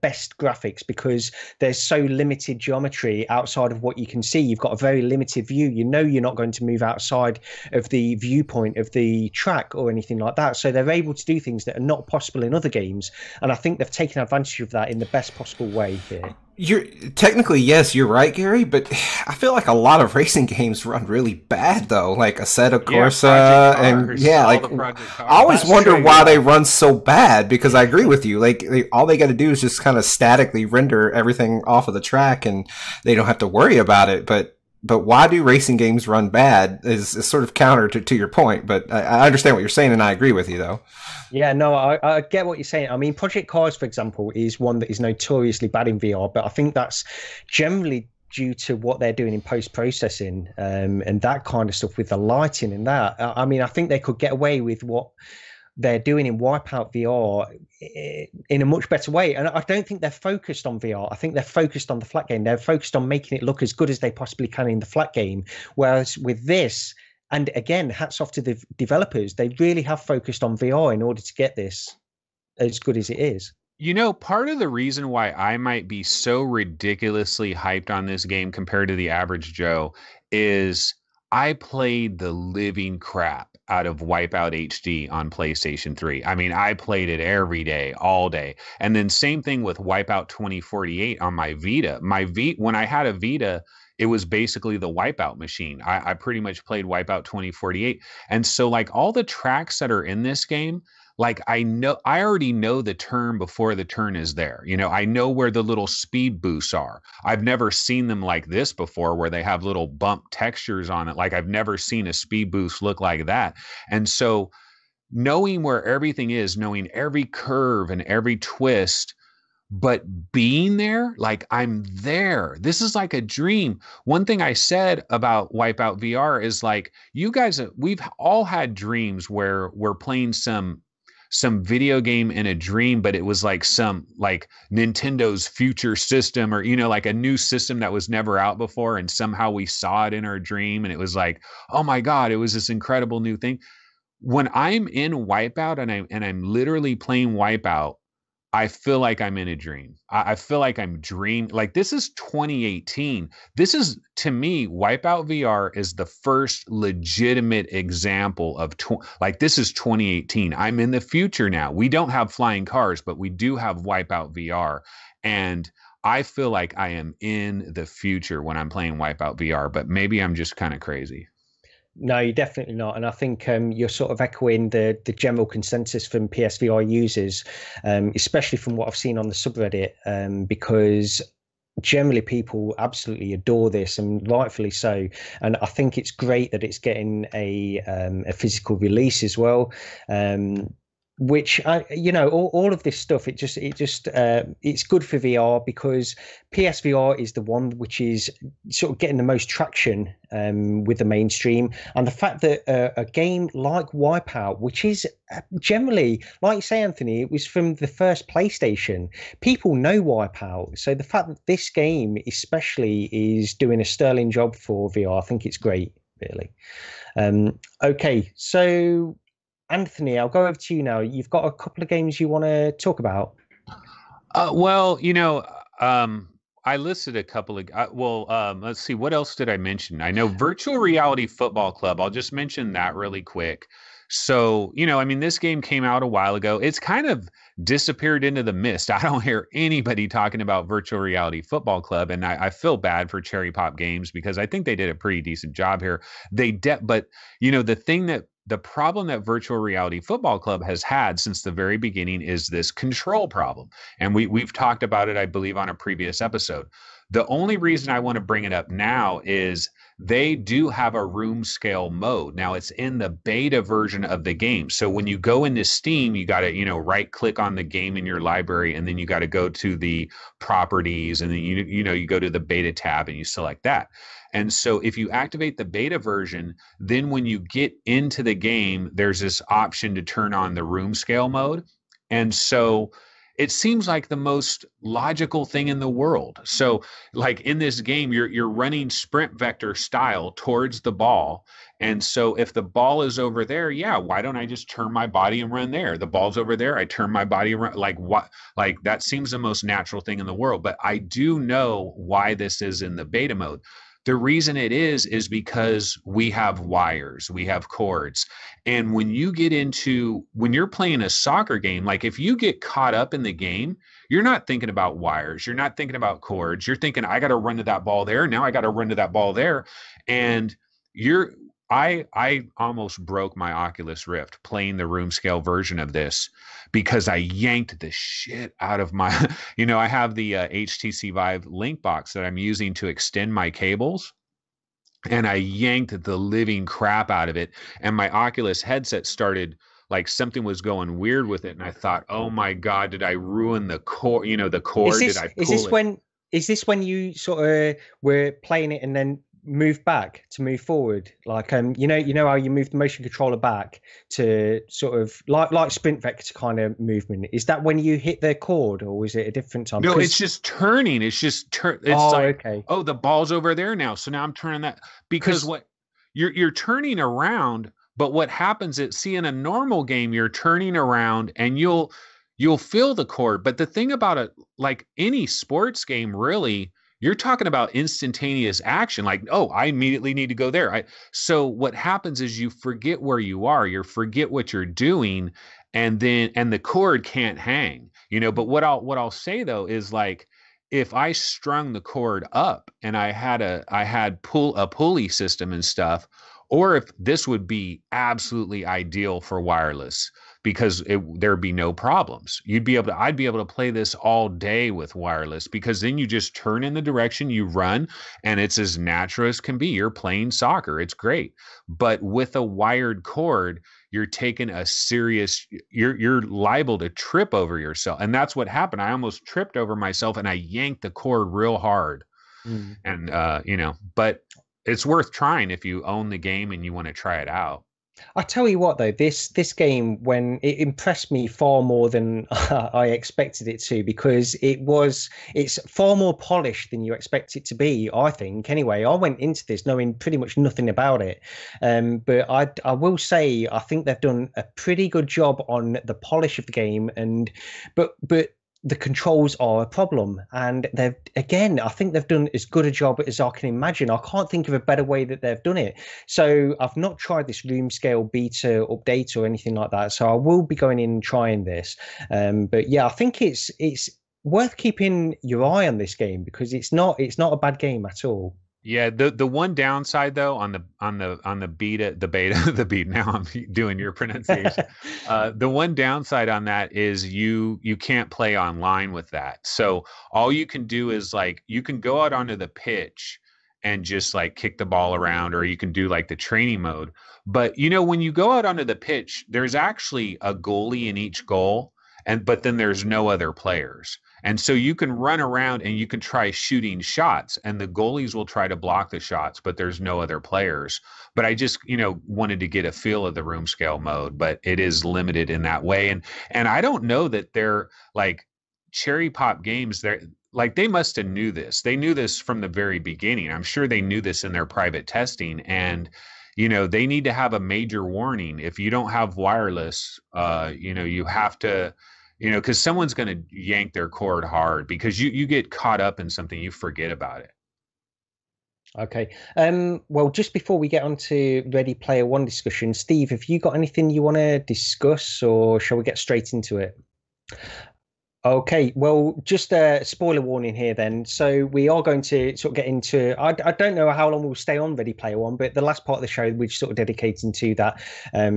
best graphics because there's so limited geometry outside of what you can see. You've got a very limited view. You know you're not going to move outside of the viewpoint of the track or anything like that. So they're able to do things that are not possible in other games. And I think they've taken advantage of that in the best possible way here. You're technically, yes, you're right, Gary, but I feel like a lot of racing games run really bad though, like Assetto Corsa I always wonder why they run so bad, because I agree with you. Like all they got to do is just kind of statically render everything off of the track and they don't have to worry about it. But why do racing games run bad is sort of counter to your point, but I understand what you're saying and I agree with you though. Yeah, no, I get what you're saying. I mean, Project Cars, for example, is one that is notoriously bad in VR, but I think that's generally due to what they're doing in post-processing and that kind of stuff with the lighting and that. I mean, I think they could get away with what they're doing in Wipeout VR in a much better way. And I don't think they're focused on VR. I think they're focused on the flat game. They're focused on making it look as good as they possibly can in the flat game. Whereas with this, and again, hats off to the developers, they really have focused on VR in order to get this as good as it is. You know, part of the reason why I might be so ridiculously hyped on this game compared to the average Joe is I played the living crap out of Wipeout HD on PlayStation 3. I mean, I played it every day, all day. And then same thing with Wipeout 2048 on my Vita. When I had a Vita, it was basically the Wipeout machine. I pretty much played Wipeout 2048. And so like all the tracks that are in this game, like I already know the turn before the turn is there. You know, I know where the little speed boosts are. I've never seen them like this before where they have little bump textures on it. Like I've never seen a speed boost look like that. And so knowing where everything is, knowing every curve and every twist, but being there, like I'm there. This is like a dream. One thing I said about Wipeout VR is like, you guys, we've all had dreams where we're playing some video game in a dream, but it was like some like Nintendo's future system or, you know, like a new system that was never out before. And somehow we saw it in our dream. And it was like, oh my God, it was this incredible new thing. When I'm in Wipeout and I'm literally playing Wipeout, I feel like I'm in a dream. I feel like I'm dreaming. Like this is 2018. This is, to me, Wipeout VR is the first legitimate example of like this is 2018. I'm in the future now. We don't have flying cars, but we do have Wipeout VR. And I feel like I am in the future when I'm playing Wipeout VR, but maybe I'm just kind of crazy. No, you're definitely not. And I think you're sort of echoing the general consensus from PSVR users, especially from what I've seen on the subreddit, because generally people absolutely adore this, and rightfully so. And I think it's great that it's getting a physical release as well. Which you know, all of this stuff, it's good for VR because PSVR is the one which is sort of getting the most traction with the mainstream, and the fact that a game like Wipeout, which is generally, like you say, Anthony, it was from the first PlayStation. People know Wipeout, so the fact that this game especially is doing a sterling job for VR, I think it's great, really. Okay, so Anthony, I'll go over to you now. You've got a couple of games you want to talk about. Well, you know, I listed a couple of. Let's see. What else did I mention? I know Virtual Reality Football Club. I'll just mention that really quick. So, I mean, this game came out a while ago. It's kind of disappeared into the mist. I don't hear anybody talking about Virtual Reality Football Club, and I feel bad for Cherry Pop Games because I think they did a pretty decent job here. But the problem that Virtual Reality Football Club has had since the very beginning is this control problem, and we've talked about it, I believe, on a previous episode. The only reason I want to bring it up now is they do have a room scale mode. Now it's in the beta version of the game. So when you go into Steam, you got to, right click on the game in your library, and then you got to go to the properties, and then you go to the beta tab and you select that. And so if you activate the beta version, then when you get into the game, there's this option to turn on the room scale mode. And so it seems like the most logical thing in the world. So like in this game, you're running sprint vector style towards the ball. And so if the ball is over there, yeah, why don't I just turn my body and run there? The ball's over there, I turn my body and run. Like what? Like that seems the most natural thing in the world. But I do know why this is in the beta mode. The reason it is because we have wires, we have cords. And when you're playing a soccer game, like if you get caught up in the game, you're not thinking about wires, you're not thinking about cords, you're thinking, I got to run to that ball there. Now I got to run to that ball there. And I almost broke my Oculus Rift playing the room scale version of this because I yanked the shit out of my, I have the HTC Vive link box that I'm using to extend my cables. And I yanked the living crap out of it. And my Oculus headset started, like something was going weird with it. And I thought, oh my God, did I ruin the cord? The cord, did I pull it? Is this when you sort of were playing it and then move back to move forward, like you know how you move the motion controller back to sort of like sprint vector kind of movement? Is that when you hit the chord, or was it a different time? No, it's just turning. It's okay. Oh, the ball's over there now, so now I'm turning that, because what you're turning around. But what happens is, see, in a normal game, you're turning around and you'll feel the chord. But the thing about it, like any sports game, really, you're talking about instantaneous action. Like, oh, I immediately need to go there. So what happens is you forget where you are, you forget what you're doing, and the cord can't hang. But what I'll say though is, like, if I strung the cord up and I had a pulley system and stuff, or if this would be absolutely ideal for wireless, because there'd be no problems. I'd be able to play this all day with wireless, because then you just turn in the direction you run and it's as natural as can be. You're playing soccer. It's great. But with a wired cord, you're taking you're liable to trip over yourself. And that's what happened. I almost tripped over myself and I yanked the cord real hard. And, but it's worth trying if you own the game and you want to try it out. I tell you what, though, this game, when it impressed me far more than I expected it to, because it's far more polished than you expect it to be, I think. Anyway, I went into this knowing pretty much nothing about it, but I will say I think they've done a pretty good job on the polish of the game, but the controls are a problem, and I think they've done as good a job as I can imagine. I can't think of a better way that they've done it. So I've not tried this room scale beta update or anything like that, so I will be going in and trying this. But yeah, I think it's worth keeping your eye on this game, because it's not a bad game at all. Yeah, the one downside though on the beta, now I'm doing your pronunciation. The one downside on that is you can't play online with that. So all you can do is, like, you can go out onto the pitch and just like kick the ball around, or you can do like the training mode. But when you go out onto the pitch, there's actually a goalie in each goal, but then there's no other players. And so you can run around and you can try shooting shots, and the goalies will try to block the shots, but there's no other players. But I just, wanted to get a feel of the room scale mode, but it is limited in that way. And I don't know that they're like Cherry Pop Games. They must have knew this. They knew this from the very beginning. I'm sure they knew this in their private testing, and they need to have a major warning. If you don't have wireless, you have to, because someone's going to yank their cord hard, because you get caught up in something, you forget about it. Okay. Well, just before we get on to Ready Player One discussion, Steve, have you got anything you want to discuss, or shall we get straight into it? Okay, well, just a spoiler warning here then. So we are going to sort of get into, I don't know how long we'll stay on Ready Player One, but the last part of the show, we're sort of dedicating to that.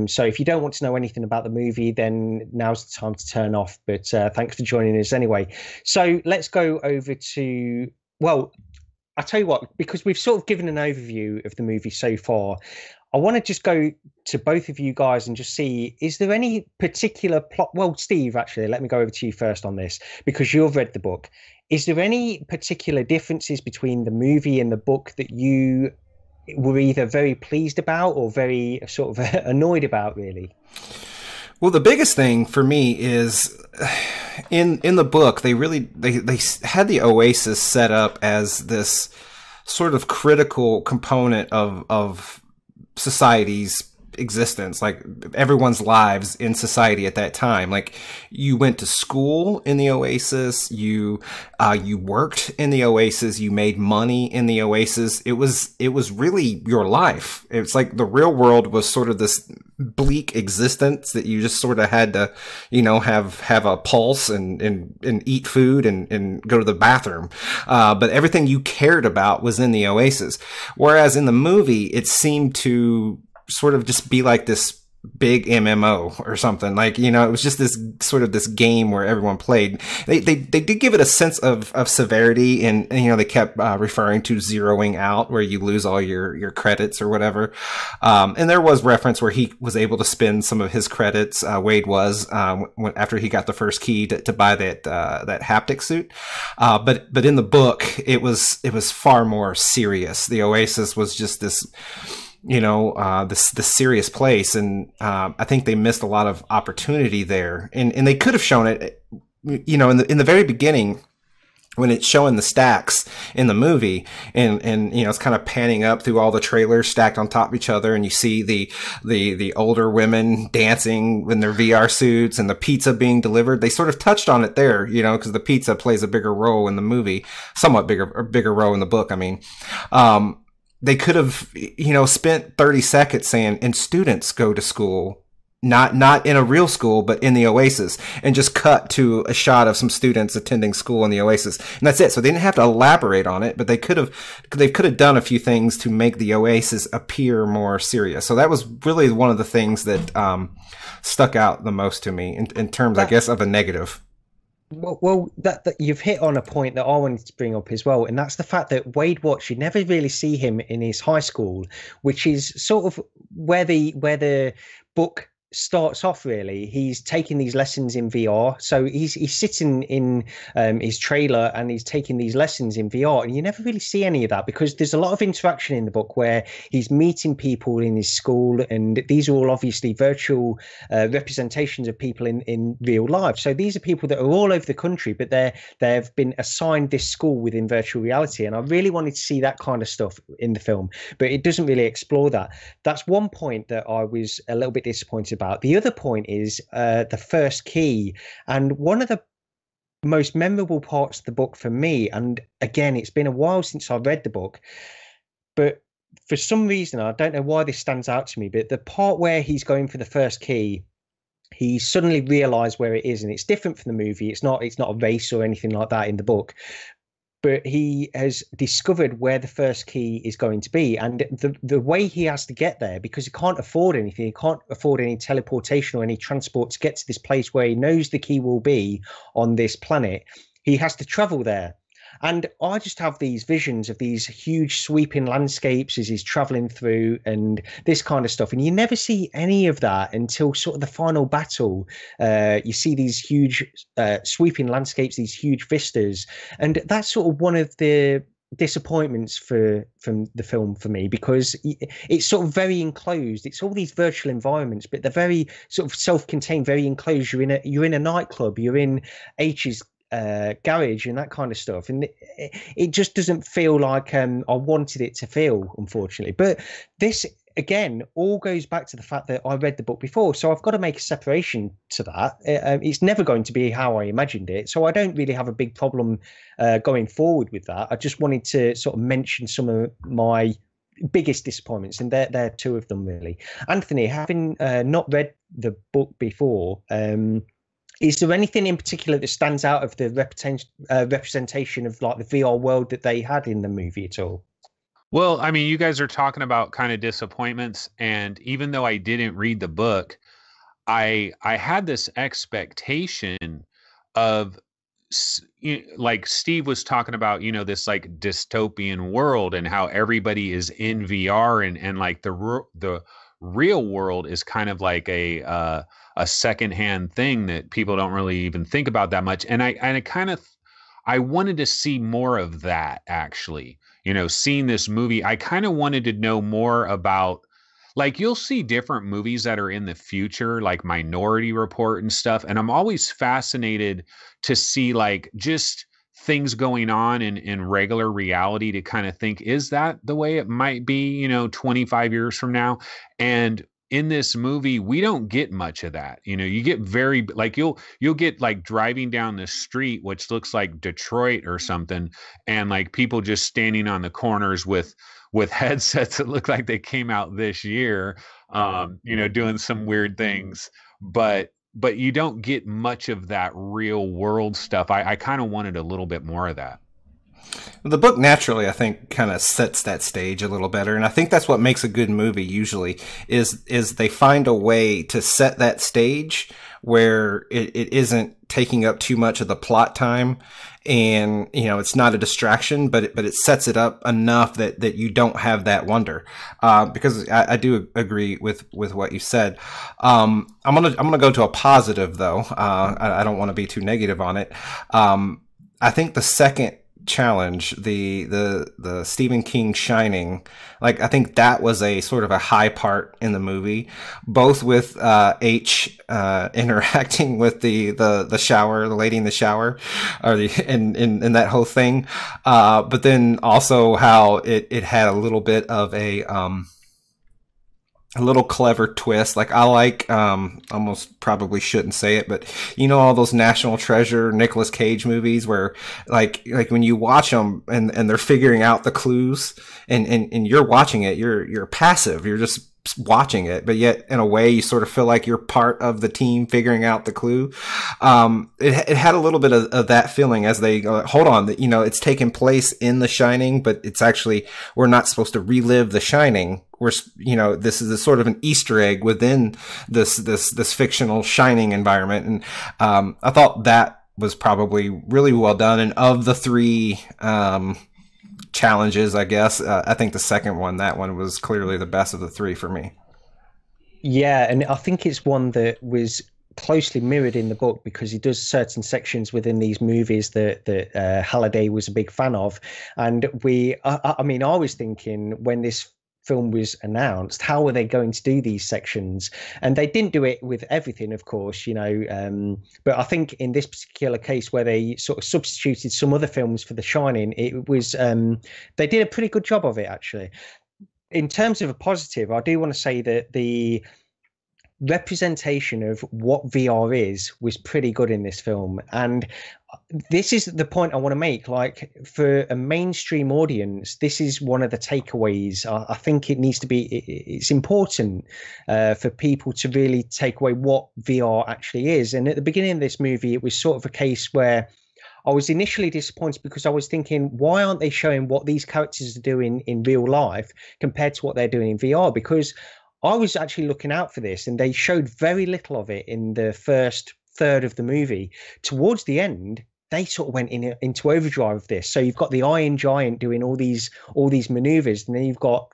So if you don't want to know anything about the movie, then now's the time to turn off. But thanks for joining us anyway. So let's go over to, well, I'll tell you what, because we've sort of given an overview of the movie so far, I want to just go to both of you guys and just see, is there any particular plot? Well, Steve, actually, let me go over to you first on this, because you've read the book. Is there any particular differences between the movie and the book that you were either very pleased about or very sort of annoyed about, really? Well, the biggest thing for me is in the book, they had the Oasis set up as this sort of critical component of society's existence, like everyone's lives in society at that time. Like, you went to school in the Oasis, you worked in the Oasis, you made money in the Oasis. It was really your life. It's like the real world was sort of this bleak existence that you just sort of had to, have a pulse and eat food and go to the bathroom. But everything you cared about was in the Oasis. Whereas in the movie, it seemed to sort of just be like this big MMO or something. Like, it was just this sort of this game where everyone played. They did give it a sense of severity, and they kept referring to zeroing out, where you lose all your credits or whatever. And there was reference where he was able to spend some of his credits. Wade was after he got the first key to buy that haptic suit. But in the book, it was far more serious. The Oasis was just this this serious place, and I think they missed a lot of opportunity there, and they could have shown it, in the very beginning when it's showing the stacks in the movie, and it's kind of panning up through all the trailers stacked on top of each other, and you see the older women dancing in their VR suits and the pizza being delivered. They sort of touched on it there, because the pizza plays a bigger role in the movie, somewhat bigger role in the book. I mean, they could have, spent 30 seconds saying, and students go to school, not in a real school, but in the Oasis, and just cut to a shot of some students attending school in the Oasis. And that's it. So they didn't have to elaborate on it, but they could have done a few things to make the Oasis appear more serious. So that was really one of the things that stuck out the most to me in terms, I guess, of a negative. Well, that you've hit on a point that I wanted to bring up as well, and that's the fact that Wade Watts, you never really see him in his high school, which is sort of where the book starts off. Really, he's taking these lessons in VR, so he's sitting in his trailer and he's taking these lessons in VR, and you never really see any of that, because there's a lot of interaction in the book where he's meeting people in his school, and these are all obviously virtual representations of people in real life. So these are people that are all over the country, but they've been assigned this school within virtual reality, and I really wanted to see that kind of stuff in the film, but it doesn't really explore that. That's one point that I was a little bit disappointed about. The other point is the first key, and one of the most memorable parts of the book for me, and again, it's been a while since I read the book, but for some reason, I don't know why this stands out to me, but the part where he's going for the first key, he suddenly realized where it is, and it's different from the movie. It's not a race or anything like that in the book, but he has discovered where the first key is going to be, and the way he has to get there, because he can't afford anything, he can't afford any teleportation or any transport to get to this place where he knows the key will be on this planet. He has to travel there. And I just have these visions of these huge sweeping landscapes as he's traveling through and this kind of stuff. And you never see any of that until sort of the final battle. You see these huge sweeping landscapes, these huge vistas. And that's sort of one of the disappointments from the film for me, because it's sort of very enclosed. It's all these virtual environments, but they're very sort of self-contained, very enclosed. You're in a nightclub, you're in H's garage and that kind of stuff, and it just doesn't feel like I wanted it to feel, unfortunately. But this, again, all goes back to the fact that I read the book before, so I've got to make a separation to that. It's never going to be how I imagined it, so I don't really have a big problem going forward with that. I just wanted to sort of mention some of my biggest disappointments, and they're two of them really. Anthony, having not read the book before, is there anything in particular that stands out of the representation of like the VR world that they had in the movie at all? Well, I mean, you guys are talking about kind of disappointments, and even though I didn't read the book, I had this expectation of like Steve was talking about, this like dystopian world and how everybody is in VR, and like the real world is kind of like a secondhand thing that people don't really even think about that much. And I wanted to see more of that, actually. Seeing this movie, I kind of wanted to know more about, like, you'll see different movies that are in the future, like Minority Report and stuff. And I'm always fascinated to see like just things going on in regular reality, to kind of think, is that the way it might be, 25 years from now? And in this movie, we don't get much of that. You get very, like, you'll get like driving down the street, which looks like Detroit or something, and like people just standing on the corners with headsets that look like they came out this year, doing some weird things. But you don't get much of that real world stuff. I kind of wanted a little bit more of that. The book naturally, I think, kind of sets that stage a little better, and I think that's what makes a good movie usually is they find a way to set that stage where it isn't taking up too much of the plot time, and it's not a distraction, but it sets it up enough that you don't have that wonder. Because I do agree with what you said. I'm gonna go to a positive though. I don't want to be too negative on it. I think the second challenge, the Stephen King Shining, like, I think that was a sort of a high part in the movie, both with H interacting with the shower, the lady in the shower, or in that whole thing, but then also how it had a little bit of a little clever twist. Like, I like, almost probably shouldn't say it, but all those National Treasure Nicolas Cage movies where like when you watch them and they're figuring out the clues and you're watching it, you're passive, you're just watching it, but yet in a way you sort of feel like you're part of the team figuring out the clue. It had a little bit of that feeling as they go, hold on, that it's taking place in The Shining, but it's actually, we're not supposed to relive The Shining. We're, this is a sort of an Easter egg within this fictional Shining environment. And I thought that was probably really well done. And of the three challenges, I guess, I think the second one, that one was clearly the best of the three for me. Yeah, and I think it's one that was closely mirrored in the book, because he does certain sections within these movies that Halliday was a big fan of. And I mean, I was thinking when this film was announced, how are they going to do these sections? And they didn't do it with everything, of course, but I think in this particular case where they sort of substituted some other films for The Shining, it was they did a pretty good job of it, actually. In terms of a positive, I do want to say that the representation of what VR is was pretty good in this film. And this is the point I want to make. Like, for a mainstream audience, this is one of the takeaways. I think it needs to be, it's important for people to really take away what VR actually is. And at the beginning of this movie, it was sort of a case where I was initially disappointed, because I was thinking, why aren't they showing what these characters are doing in real life compared to what they're doing in VR? Because I was actually looking out for this, and they showed very little of it in the first third of the movie. Towards the end, they sort of went into overdrive of this. So you've got the Iron Giant doing all these maneuvers, and then you've got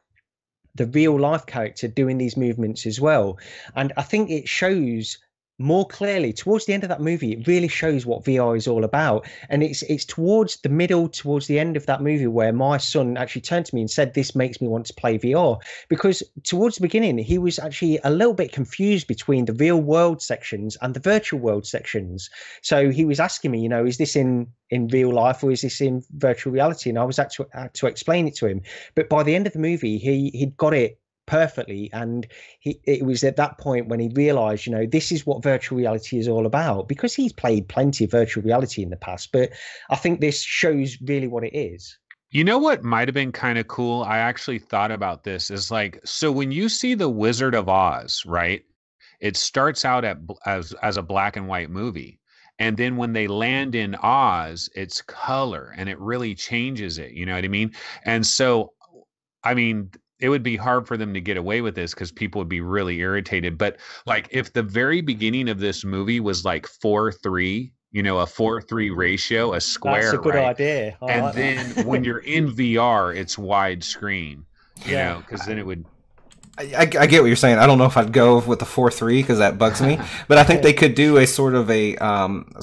the real life character doing these movements as well. And I think it shows more clearly towards the end of that movie. It really shows what VR is all about. And it's towards the middle, towards the end of that movie, where my son actually turned to me and said, this makes me want to play VR. Because towards the beginning, he was actually a little bit confused between the real world sections and the virtual world sections. So he was asking me, is this in real life or is this in virtual reality? And I was had to explain it to him. But by the end of the movie, he'd got it perfectly. And it was at that point when he realized, this is what virtual reality is all about, because he's played plenty of virtual reality in the past. But I think this shows really what it is. You know what might have been kind of cool? I actually thought about this is like, so when you see The Wizard of Oz, right? It starts out as a black and white movie. And then when they land in Oz, it's color and it really changes it. You know what I mean? And so, I mean, it would be hard for them to get away with this because people would be really irritated. But like if the very beginning of this movie was like 4:3, a 4:3 ratio, a square, that's a good right? idea. And then when you're in VR, it's widescreen, because then it would. I get what you're saying. I don't know if I'd go with the 4:3 because that bugs me. But I think they could do a sort of a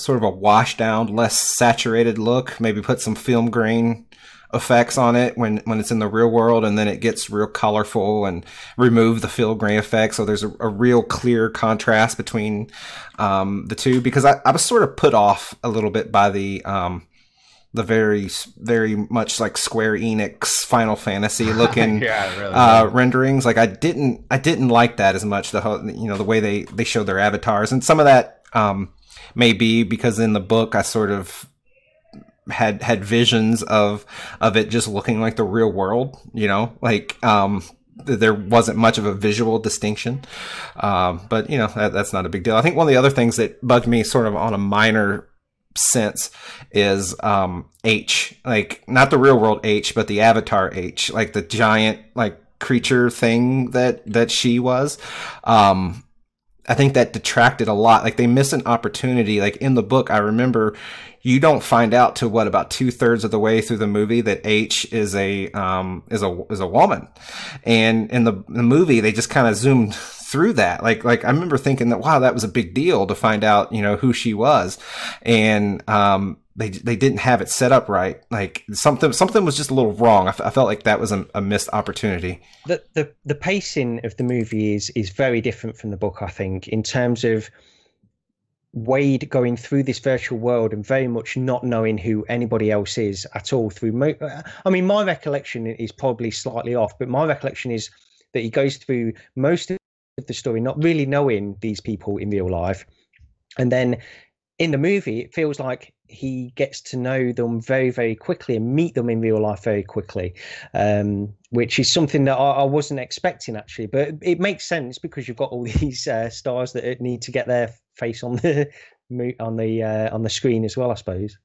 washed down, less saturated look. Maybe put some film grain effects on it when it's in the real world, and then it gets real colorful, and remove the film grain effects. So there's a real clear contrast between the two. Because I was sort of put off a little bit by the very, very much like Square Enix Final Fantasy looking really renderings. Like I didn't like that as much. The whole, the way they show their avatars, and some of that may be because in the book I sort of had visions of it just looking like the real world. There wasn't much of a visual distinction, but that's not a big deal. I think one of the other things that bugged me sort of on a minor sense is H, like not the real world H, but the avatar H, like the giant like creature thing that she was. I think that detracted a lot. Like they missed an opportunity. Like in the book, I remember you don't find out till about 2/3 of the way through the movie that H is a woman, and in the movie they just kind of zoomed through that. Like I remember thinking that, wow, that was a big deal to find out, who she was. And, they didn't have it set up right. Like something was just a little wrong. I felt like that was a missed opportunity. The pacing of the movie is very different from the book, I think, in terms of Wade going through this virtual world and very much not knowing who anybody else is at all through. I mean, my recollection is probably slightly off, but my recollection is that he goes through most of the story not really knowing these people in real life, and then in the movie it feels like he gets to know them very, very quickly and meet them in real life very quickly, which is something that I wasn't expecting actually, but it makes sense because you've got all these stars that need to get their face on the screen as well, I suppose.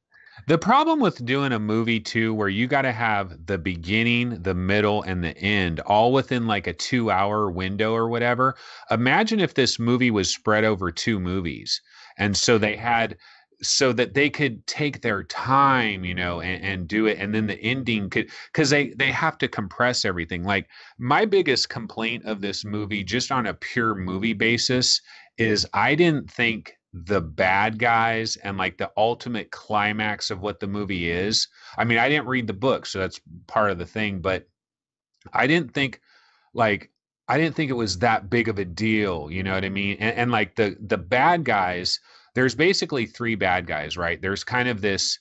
The problem with doing a movie too, where you got to have the beginning, the middle, and the end all within like a 2-hour window or whatever. Imagine if this movie was spread over 2 movies. And so they had, so that they could take their time, and do it. And then the ending could, because they have to compress everything. Like my biggest complaint of this movie, just on a pure movie basis, is I didn't think the bad guys and like the ultimate climax of what the movie is. I mean, I didn't read the book, so that's part of the thing, but I didn't think it was that big of a deal. You know what I mean? And like the bad guys, there's basically 3 bad guys, right? There's kind of this,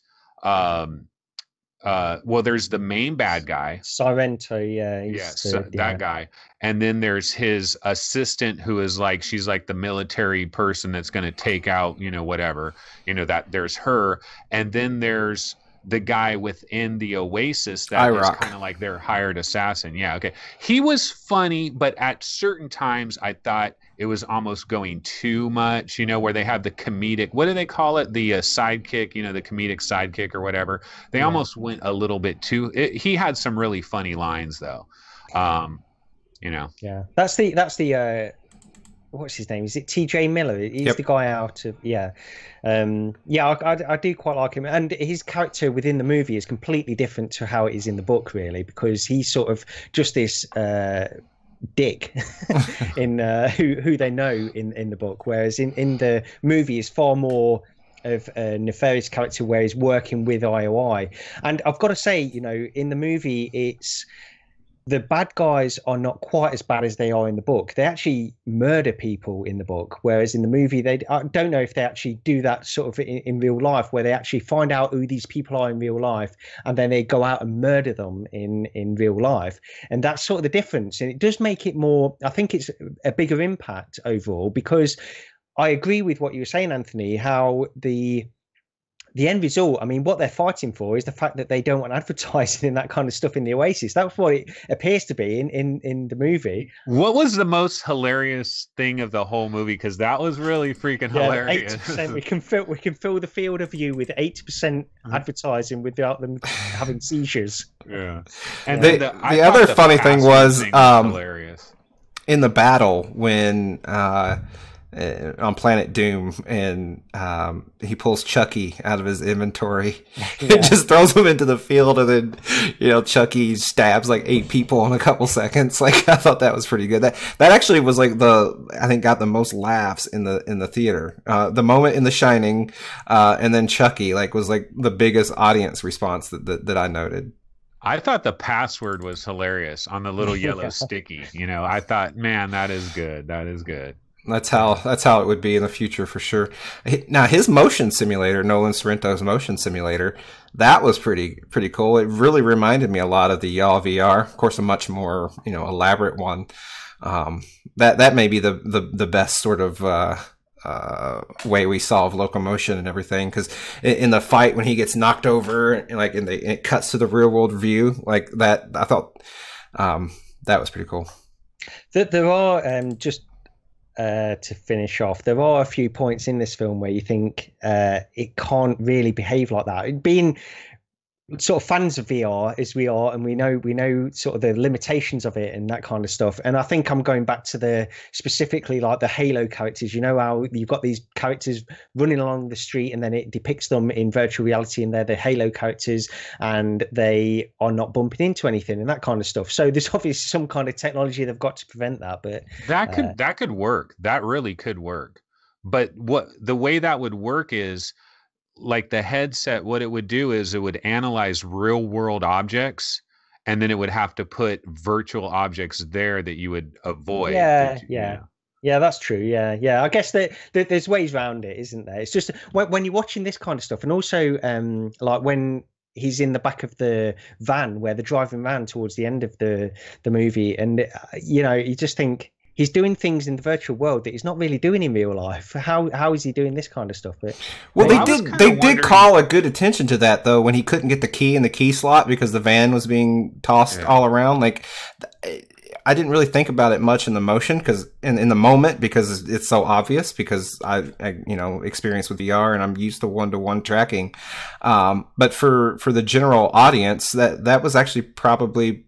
there's the main bad guy, Sorrento, that guy, and then there's his assistant who is like, she's like the military person that's going to take out, whatever, that there's her, and then there's the guy within the Oasis that is kind of like their hired assassin. Yeah, okay. He was funny, but at certain times I thought it was almost going too much, where they have the comedic, what do they call it? The sidekick, the comedic sidekick or whatever. They almost went a little bit too, he had some really funny lines though. Yeah, that's the what's his name? Is it TJ Miller? He's the guy out of I do quite like him, and his character within the movie is completely different to how it is in the book, really, because he's sort of just this dick in who they know in the book, whereas in the movie is far more of a nefarious character where he's working with IOI. And I've got to say, in the movie the bad guys are not quite as bad as they are in the book. They actually murder people in the book, whereas in the movie, I don't know if they actually do that sort of in real life, where they actually find out who these people are in real life, and then they go out and murder them in real life. And that's sort of the difference. And it does make it more, I think it's a bigger impact overall, because I agree with what you were saying, Anthony, how the end result, I mean, what they're fighting for is the fact that they don't want advertising and that kind of stuff in the Oasis. That's what it appears to be in the movie. What was the most hilarious thing of the whole movie? Because that was really freaking hilarious. 80%. We can fill the field of view with 80% advertising without them having seizures. Yeah. And the other funny thing was hilarious. In the battle when on Planet Doom, and he pulls Chucky out of his inventory and just throws him into the field, and then Chucky stabs like 8 people in a couple seconds. Like, I thought that was pretty good. That actually was like I think got the most laughs in the theater. The moment in The Shining, and then Chucky was like the biggest audience response that I noted. I thought the password was hilarious on the little yellow sticky. I thought, man, that is good. That is good. That's how it would be in the future for sure. Now his motion simulator, Nolan Sorrento's motion simulator, that was pretty cool. It really reminded me a lot of the Y'all VR. Of course, a much more elaborate one. That may be the best sort of way we solve locomotion and everything, because in the fight when he gets knocked over and it cuts to the real world view like that, I thought that was pretty cool. There are to finish off, there are a few points in this film where you think it can't really behave like that. Being sort of fans of VR as we are, and we know sort of the limitations of it and that kind of stuff. And I think I'm going back to specifically like the Halo characters. How you've got these characters running along the street, and then it depicts them in virtual reality, and they're the Halo characters, and they are not bumping into anything and that kind of stuff. So there's obviously some kind of technology they've got to prevent that. But that could work. That really could work. But the way that would work is, like, the headset, what it would do is it would analyze real world objects, and then it would have to put virtual objects there that you would avoid. Yeah, that's true. Yeah. I guess that there's ways around it, isn't there? It's just when you're watching this kind of stuff, and also like when he's in the back of the van where they're driving around towards the end of the movie, and you just think, he's doing things in the virtual world that he's not really doing in real life. How is he doing this kind of stuff? But they did call a good attention to that, though, when he couldn't get the key in the key slot because the van was being tossed all around. Like, I didn't really think about it much in the motion, because in the moment, because it's so obvious, because I experience with VR and I'm used to one-to-one tracking. But for the general audience, that was actually probably,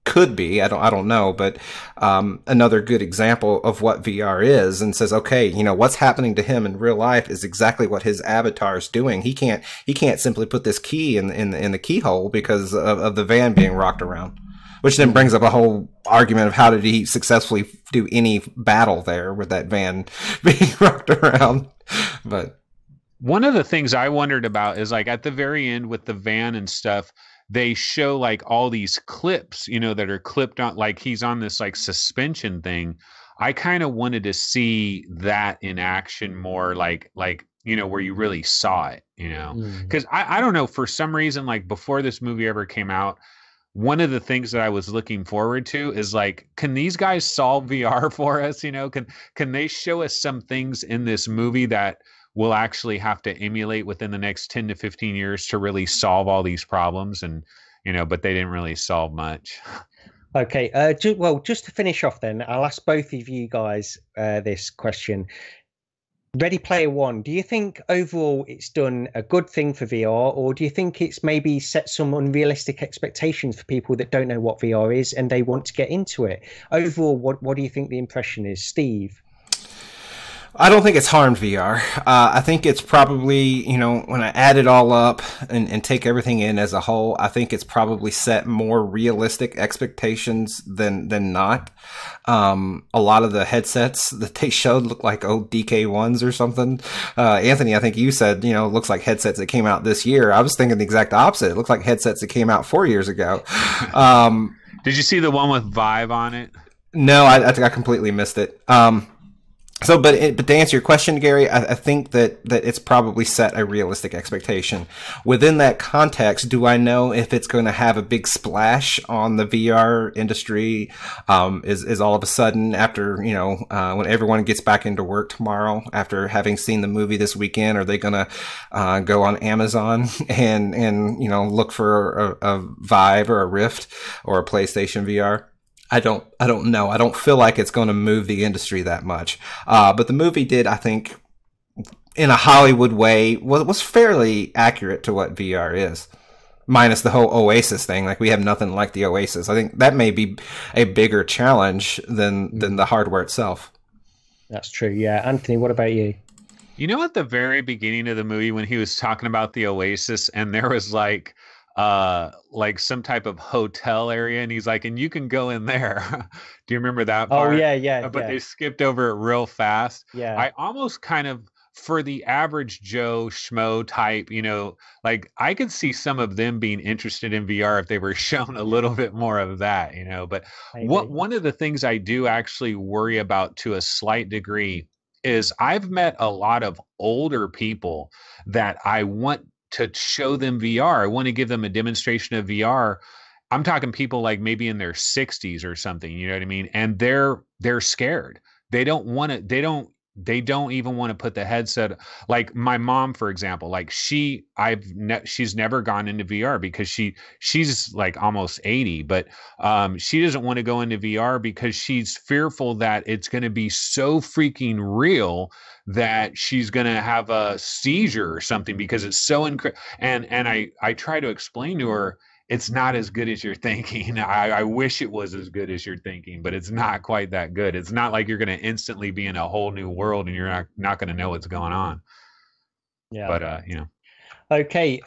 could be, I don't know, but another good example of what VR is, and says, okay, what's happening to him in real life is exactly what his avatar is doing. He can't simply put this key in the keyhole because of the van being rocked around, which then brings up a whole argument of how did he successfully do any battle there with that van being rocked around. But one of the things I wondered about is, like, at the very end with the van and stuff, they show like all these clips, that are clipped on, like he's on this like suspension thing. I kind of wanted to see that in action more, like where you really saw it, because I don't know, for some reason, like before this movie ever came out, one of the things that I was looking forward to is, like, can these guys solve VR for us? Can they show us some things in this movie that we'll actually have to emulate within the next 10 to 15 years to really solve all these problems? And, but they didn't really solve much. Okay. Just to finish off then, I'll ask both of you guys this question. Ready Player One, do you think overall it's done a good thing for VR, or do you think it's maybe set some unrealistic expectations for people that don't know what VR is and they want to get into it? Overall, what do you think the impression is, Steve? I don't think it's harmed VR. I think it's probably, when I add it all up and take everything in as a whole, I think it's probably set more realistic expectations than not. A lot of the headsets that they showed look like old DK1s or something. Anthony, I think you said, looks like headsets that came out this year. I was thinking the exact opposite. It looks like headsets that came out 4 years ago. Did you see the one with Vive on it? No, I completely missed it. But to answer your question, Gary, I think that it's probably set a realistic expectation. Within that context, do I know if it's going to have a big splash on the VR industry? Is all of a sudden after, when everyone gets back into work tomorrow, after having seen the movie this weekend, are they going to go on Amazon and look for a Vive or a Rift or a PlayStation VR? I don't know. I don't feel like it's going to move the industry that much. But the movie did, I think, in a Hollywood way, was fairly accurate to what VR is. Minus the whole Oasis thing. Like, we have nothing like the Oasis. I think that may be a bigger challenge than the hardware itself. That's true, yeah. Anthony, what about you? At the very beginning of the movie when he was talking about the Oasis and there was like some type of hotel area and he's like, and you can go in there. Do you remember that part? Oh yeah. But they skipped over it real fast. Yeah. I almost kind of, for the average Joe Schmo type, like I could see some of them being interested in VR if they were shown a little bit more of that, but one of the things I do actually worry about to a slight degree is I've met a lot of older people that I want to show them VR. I want to give them a demonstration of VR. I'm talking people like maybe in their 60s or something, you know what I mean? And they're scared. They don't want to, they don't even want to put the headset. Like my mom, for example, like she's never gone into VR because she's like almost 80, but she doesn't want to go into VR because she's fearful that it's going to be so freaking real that she's going to have a seizure or something because it's so and I try to explain to her it's not as good as you're thinking. I wish it was as good as you're thinking, but it's not quite that good. It's not like you're going to instantly be in a whole new world and you're not going to know what's going on. Yeah. But Okay.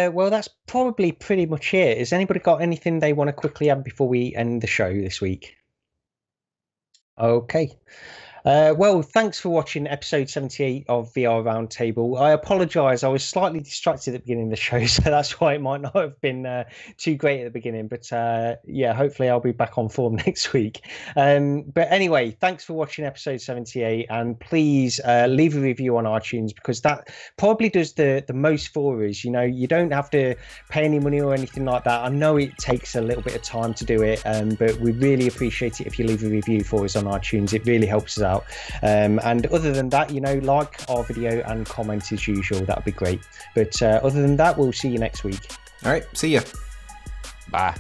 Well, that's probably pretty much it. Has anybody got anything they want to quickly add before we end the show this week? Okay. Well, thanks for watching episode 78 of VR Roundtable. I apologise, I was slightly distracted at the beginning of the show, so that's why it might not have been too great at the beginning. But yeah, hopefully I'll be back on form next week. But anyway, thanks for watching episode 78, and please leave a review on iTunes because that probably does the most for us. You don't have to pay any money or anything like that. I know it takes a little bit of time to do it, but we really appreciate it if you leave a review for us on iTunes. It really helps us out. And other than that, like our video and comment as usual. That would be great. But other than that, we'll see you next week. All right, see ya. Bye.